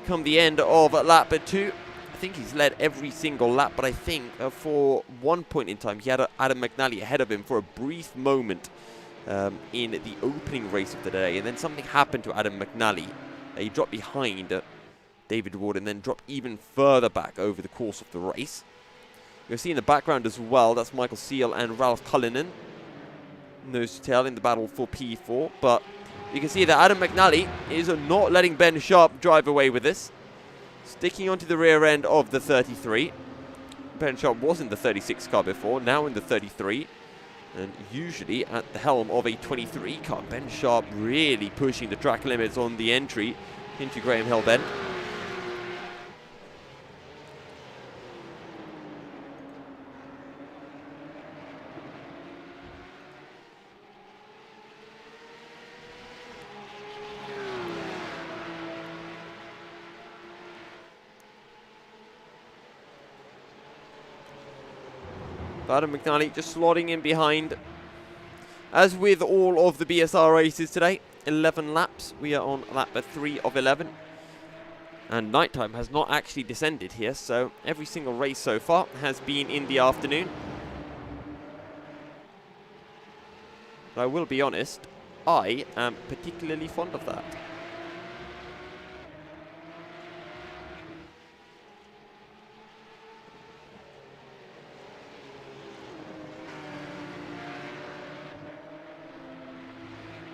come the end of lap 2. I think he's led every single lap, but I think for one point in time he had Adam McNally ahead of him for a brief moment in the opening race of the day, and then something happened to Adam McNally. He dropped behind David Ward and then dropped even further back over the course of the race. You'll see in the background as well, that's Michael Seal and Ralph Cullinan, nose to tail in the battle for P4, but you can see that Adam McNally is not letting Ben Sharp drive away with this. Sticking onto the rear end of the 33. Ben Sharp was in the 36 car before, now in the 33. And usually at the helm of a 23 car. Ben Sharp really pushing the track limits on the entry into Graham Hill Bend. Adam McNally just slotting in behind. As with all of the BSR races today, 11 laps. We are on lap 3 of 11. And nighttime has not actually descended here, so every single race so far has been in the afternoon. But I will be honest, I am particularly fond of that.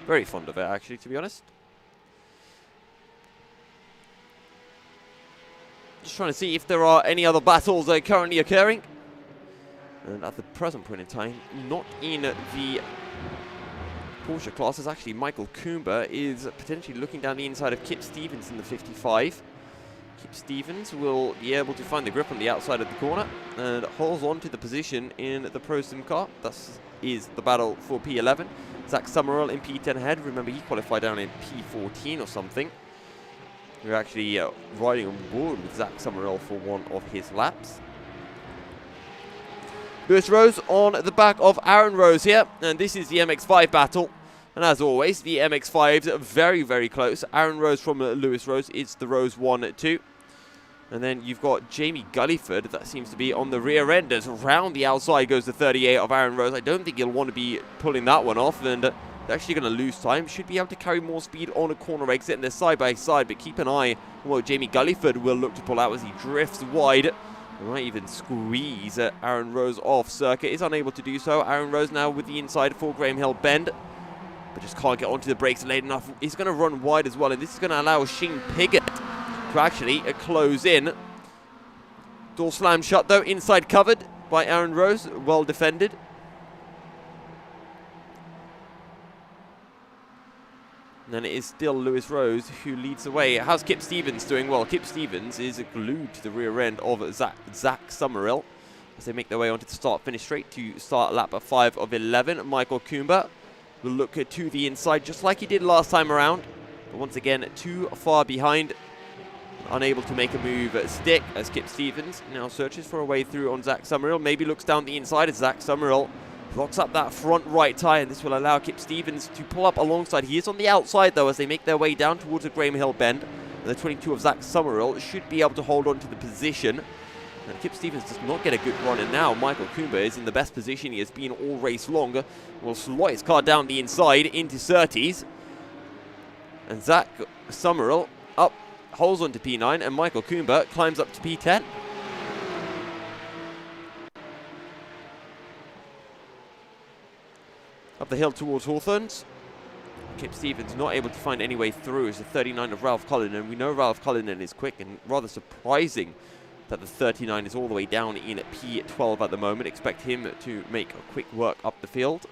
Very fond of it, actually, to be honest. Just trying to see if there are any other battles currently occurring. And at the present point in time, not in the Porsche class, as actually Michael Coomber is potentially looking down the inside of Kip Stevens in the 55. Kip Stevens will be able to find the grip on the outside of the corner and holds on to the position in the Pro Sim car. Thus is the battle for P11. Zach Summerall in P10 ahead. Remember, he qualified down in P14 or something. We're actually riding on board with Zach Summerall for one of his laps. Lewis Rose on the back of Aaron Rose here. And this is the MX5 battle. And as always, the MX5's very, very close. Aaron Rose from Lewis Rose. It's the Rose 1-2. And then you've got Jamie Gulliford, that seems to be on the rear end, as round the outside goes the 38 of Aaron Rose. I don't think he'll want to be pulling that one off, and they're actually going to lose time. Should be able to carry more speed on a corner exit, and they're side by side, but keep an eye on what Jamie Gulliford will look to pull out as he drifts wide. Might even squeeze Aaron Rose off circuit. Is unable to do so. Aaron Rose now with the inside for Graham Hill Bend, but just can't get onto the brakes late enough. He's going to run wide as well, and this is going to allow Shane Piggott to actually close in. Door slam shut though, inside covered by Aaron Rose, well defended. And then it is still Lewis Rose who leads the way. How's Kip Stevens doing? Well, Kip Stevens is glued to the rear end of Zach Summerhill as they make their way onto the start-finish straight to start lap 5 of 11. Michael Coomber will look to the inside just like he did last time around. But once again, too far behind. Unable to make a move stick as Kip Stevens now searches for a way through on Zach Summerhill. Maybe looks down the inside as Zach Summerhill locks up that front right tyre, and this will allow Kip Stevens to pull up alongside. He is on the outside though as they make their way down towards the Graham Hill bend. And the 22 of Zach Summerhill should be able to hold on to the position. And Kip Stevens does not get a good run, and now Michael Coomber is in the best position he has been all race long. Will slot his car down the inside into Surtees. And Zach Summerhill up, holds on to P9, and Michael Coomber climbs up to P10. Up the hill towards Hawthorns. Kip Stevens not able to find any way through as the 39 of Ralph Cullinan. We know Ralph Cullinan is quick, and rather surprising that the 39 is all the way down in P12 at the moment. Expect him to make a quick work up the field.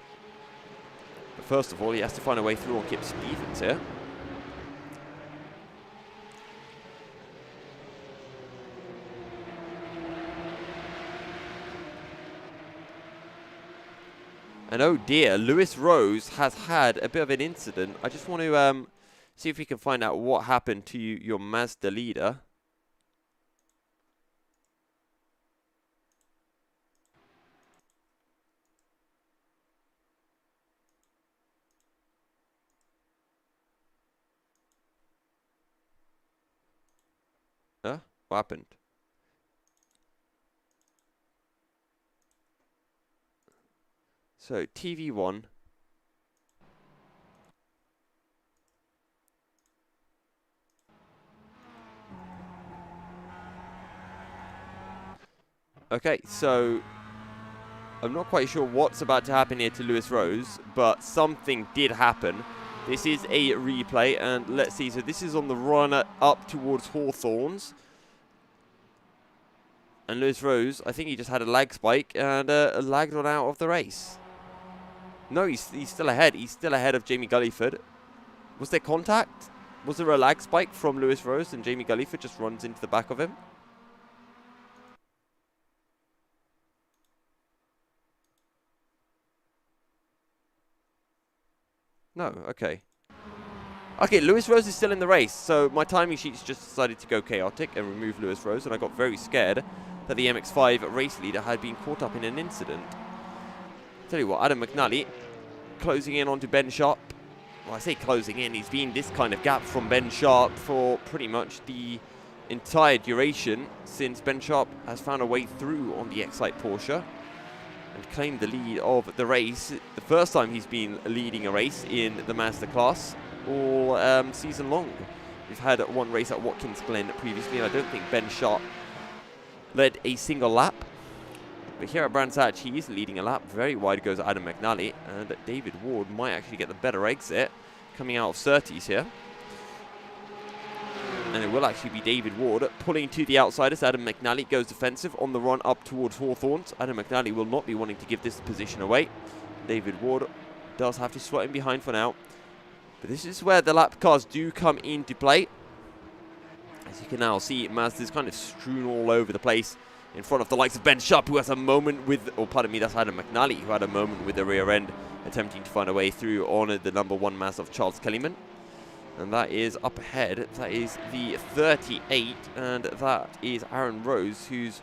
But first of all, he has to find a way through on Kip Stevens here. And oh dear, Lewis Rose has had a bit of an incident. I just want to see if we can find out what happened to your Mazda leader. What happened? So, TV1. Okay, so I'm not quite sure what's about to happen here to Lewis Rose, but something did happen. This is a replay, and let's see. So this is on the run up towards Hawthorns. And Lewis Rose, I think he just had a lag spike and lagged on out of the race. No, he's still ahead. He's still ahead of Jamie Gulliford. Was there contact? Was there a lag spike from Lewis Rose and Jamie Gulliford just runs into the back of him? No, okay. Okay, Lewis Rose is still in the race, so my timing sheets just decided to go chaotic and remove Lewis Rose, and I got very scared that the MX5 race leader had been caught up in an incident. Tell you what, Adam McNally closing in onto Ben Sharp. Well, I say closing in, he's been this kind of gap from Ben Sharp for pretty much the entire duration since Ben Sharp has found a way through on the Excite Porsche and claimed the lead of the race. The first time he's been leading a race in the Master class all season long. We've had one race at Watkins Glen previously, and I don't think Ben Sharp led a single lap. But here at Brands Hatch, he is leading a lap. Very wide goes Adam McNally, and David Ward might actually get the better exit coming out of Surtees here. And it will actually be David Ward pulling to the outside as Adam McNally goes defensive on the run up towards Hawthorns. Adam McNally will not be wanting to give this position away. David Ward does have to slot in behind for now. But this is where the lap cars do come into play. As you can now see, Mazda's kind of strewn all over the place in front of the likes of Ben Sharp, who has a moment with, oh pardon me, that's Adam McNally, who had a moment with the rear end, attempting to find a way through on the number 1 Mazda of Charles Kellyman. And that is up ahead. That is the 38, and that is Aaron Rose, who's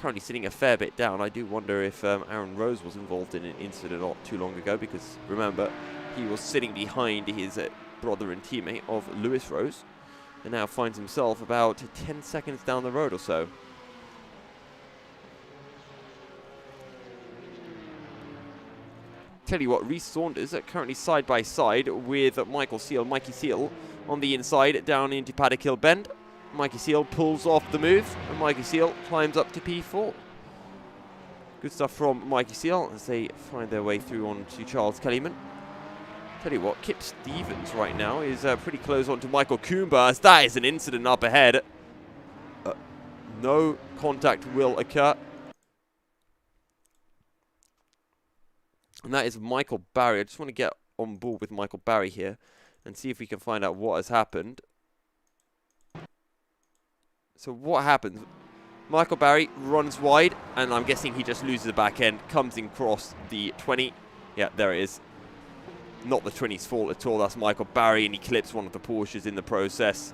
currently sitting a fair bit down. I do wonder if Aaron Rose was involved in an incident not too long ago, because remember, he was sitting behind his brother and teammate of Lewis Rose, and now finds himself about 10 seconds down the road or so. Tell you what, Reece Saunders are currently side by side with Mikey Seal on the inside down into Paddock Hill Bend. Mikey Seal pulls off the move, and Mikey Seal climbs up to P4. Good stuff from Mikey Seal as they find their way through on to Charles Kellyman. Tell you what, Kip Stevens right now is pretty close on to Michael Coomber, as that is an incident up ahead. No contact will occur. And that is Michael Barry. I just want to get on board with Michael Barry here. and see if we can find out what has happened. So what happens? Michael Barry runs wide, and I'm guessing he just loses the back end, comes in across the 20. Yeah, there it is. Not the 20's fault at all. That's Michael Barry, and he clips one of the Porsches in the process.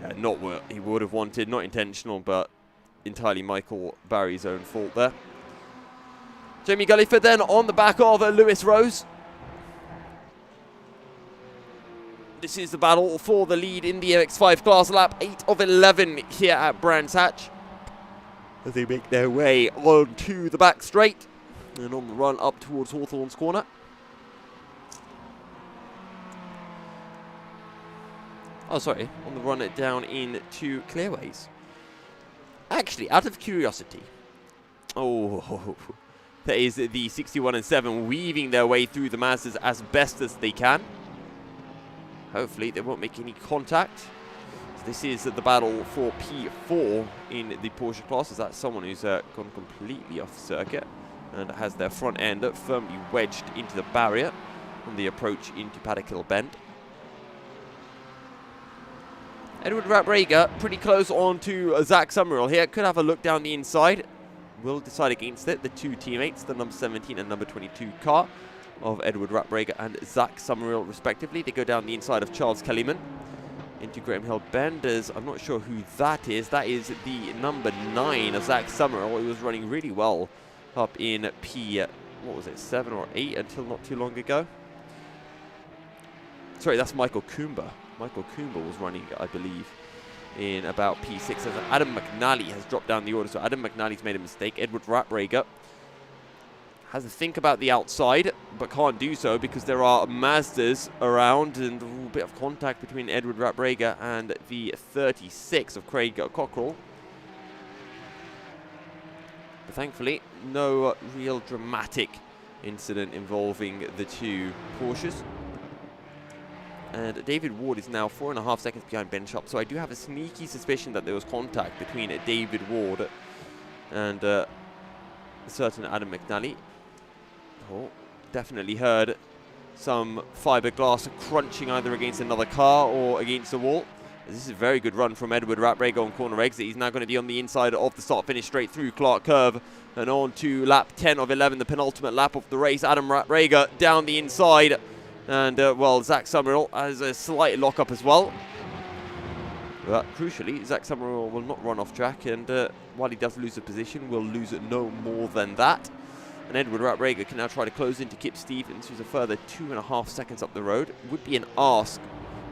Yeah, not what he would have wanted, not intentional, but entirely Michael Barry's own fault there. Jamie Gulliford then on the back of Lewis Rose. This is the battle for the lead in the MX5 class, lap 8 of 11 here at Brands Hatch, as they make their way onto the back straight and on the run up towards Hawthorne's corner. Oh, sorry, on the run down into Clearways. Actually, out of curiosity, that is the 61 and 7 weaving their way through the Mazdas as best as they can. Hopefully they won't make any contact. So this is the battle for P4 in the Porsche class. Is that someone who's gone completely off circuit and has their front end firmly wedged into the barrier on the approach into Paddock Hill Bend. Edward Rapreger pretty close on to Zach Summerall here. Could have a look down the inside. Will decide against it. The two teammates, the number 17 and number 22 car of Edward Rapreger and Zach Summerall respectively. They go down the inside of Charles Kellyman into Graham Hill Benders. I'm not sure who that is. That is the number 9 of Zach Summerall. He was running really well up in P, what was it, 7 or 8 until not too long ago. Sorry, that's Michael Coomber. Michael Coomber was running, I believe, in about P6. As Adam McNally has dropped down the order, so Adam McNally's made a mistake. Edward Rapreger has to think about the outside, but can't do so because there are Mazdas around and a bit of contact between Edward Rapreger and the 36 of Craig Cockrell. But thankfully, no real dramatic incident involving the two Porsches. And David Ward is now 4.5 seconds behind Ben Sharp, so I do have a sneaky suspicion that there was contact between David Ward and a certain Adam McNally. Oh, definitely heard some fiberglass crunching either against another car or against the wall. This is a very good run from Edward Rapreger on corner exit. He's now going to be on the inside of the start finish straight through Clark Curve and on to lap 10 of 11, the penultimate lap of the race. Adam Rapreger down the inside. And, well, Zach Summerall has a slight lock-up as well. But crucially, Zach Summerall will not run off track, and while he does lose a position, will lose no more than that. And Edward Rapreger can now try to close into Kip Stevens, who's a further 2.5 seconds up the road. It would be an ask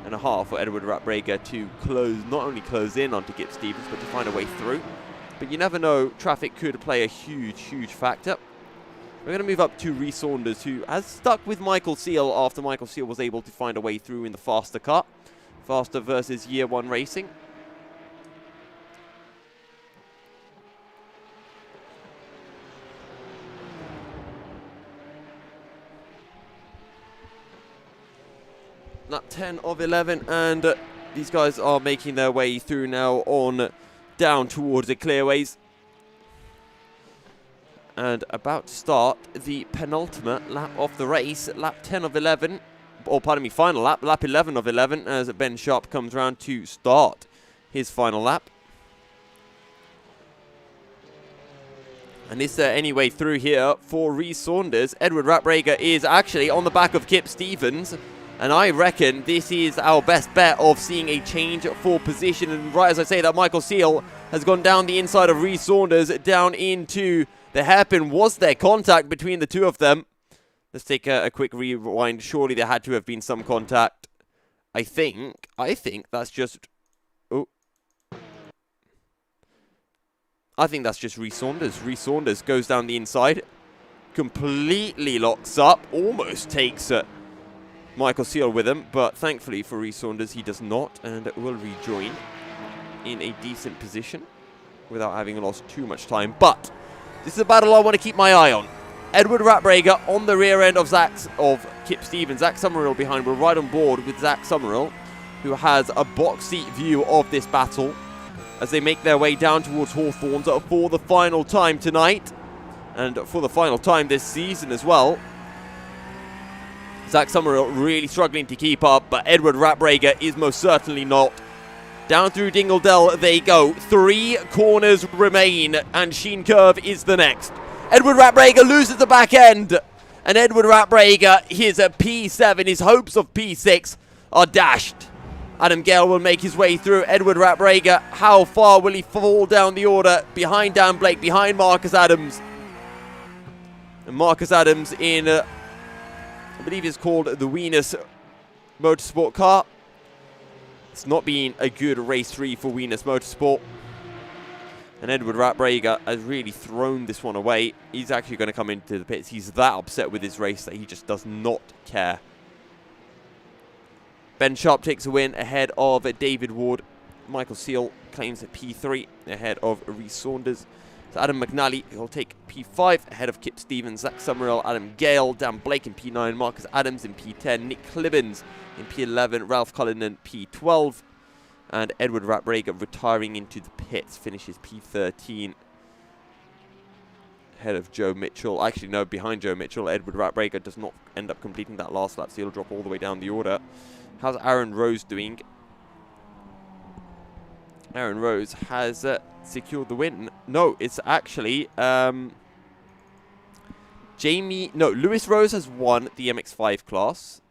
and a half for Edward Rapreger to close, not only close in onto Kip Stevens, but to find a way through. But you never know, traffic could play a huge, huge factor. We're going to move up to Rhys Saunders, who has stuck with Michael Seal after Michael Seal was able to find a way through in the faster car. Faster versus Year 1 Racing. Lap 10 of 11, and these guys are making their way through now on down towards the clearways. And about to start the penultimate lap of the race, lap 10 of 11, or pardon me, final lap, lap 11 of 11, as Ben Sharp comes around to start his final lap. And is there any way through here for Rhys Saunders? Edward Rapreger is actually on the back of Kip Stevens, and I reckon this is our best bet of seeing a change for position. And right as I say that, Michael Seal has gone down the inside of Rhys Saunders, down into the hairpin. Was there contact between the two of them? Let's take a quick rewind. Surely there had to have been some contact. I think that's just... Oh. I think that's just Rhys Saunders. Rhys Saunders goes down the inside. Completely locks up. Almost takes Michael Seal with him. But thankfully for Rhys Saunders, he does not. And will rejoin in a decent position without having lost too much time. But this is a battle I want to keep my eye on. Edward Rapreger on the rear end of Kip Stevens. Zach Summerall behind. We're right on board with Zach Summerall, who has a box seat view of this battle as they make their way down towards Hawthorne's for the final time tonight, and for the final time this season as well. Zach Summerall really struggling to keep up, but Edward Ratbrager is most certainly not. Down through Dingledell they go. 3 corners remain, and Sheen Curve is the next. Edward Ratbrager loses the back end, and Edward Ratbrager, his P7, his hopes of P6 are dashed. Adam Gale will make his way through. Edward Ratbrager, how far will he fall down the order? Behind Dan Blake, behind Marcus Adams. And Marcus Adams in, I believe it's called the Venus Motorsport car. It's not been a good race 3 for Venus Motorsport. And Edward Ratbrager has really thrown this one away. He's actually going to come into the pits. He's that upset with his race that he just does not care. Ben Sharp takes a win ahead of David Ward. Michael Seal claims a P3 ahead of Reece Saunders. So Adam McNally will take P5 ahead of Kip Stevens, Zach Summerall, Adam Gale, Dan Blake in P9, Marcus Adams in P10, Nick Clibbins in P11, Ralph Cullinan P12, and Edward Ratbrager retiring into the pits, finishes P13 ahead of Joe Mitchell. Actually, no, behind Joe Mitchell. Edward Ratbrager does not end up completing that last lap, so he'll drop all the way down the order. How's Aaron Rose doing? Aaron Rose has secured the win. No, it's actually Lewis Rose has won the MX5 class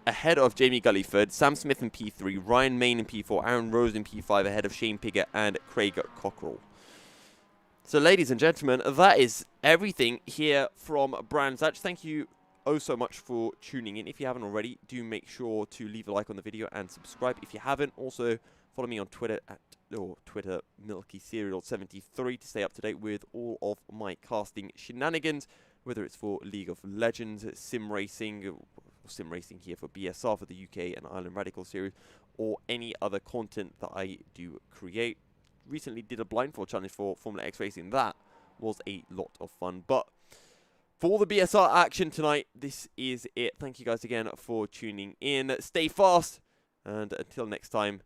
ahead of Jamie Gulliford, Sam Smith in P3, Ryan Main in P4, Aaron Rose in P5 ahead of Shane Piggott and Craig Cockrell. So ladies and gentlemen, that is everything here from Brands Hatch. Thank you so much for tuning in. If you haven't already, do make sure to leave a like on the video and subscribe. If you haven't, also follow me on Twitter Twitter MilkyCerial73 to stay up to date with all of my casting shenanigans, whether it's for League of Legends, sim racing here for BSR for the UK and Ireland Radical series, or any other content that I do create. Recently did a blindfold challenge for Formula X Racing. That was a lot of fun. But for all the BSR action tonight, this is it. Thank you guys again for tuning in. Stay fast, and until next time,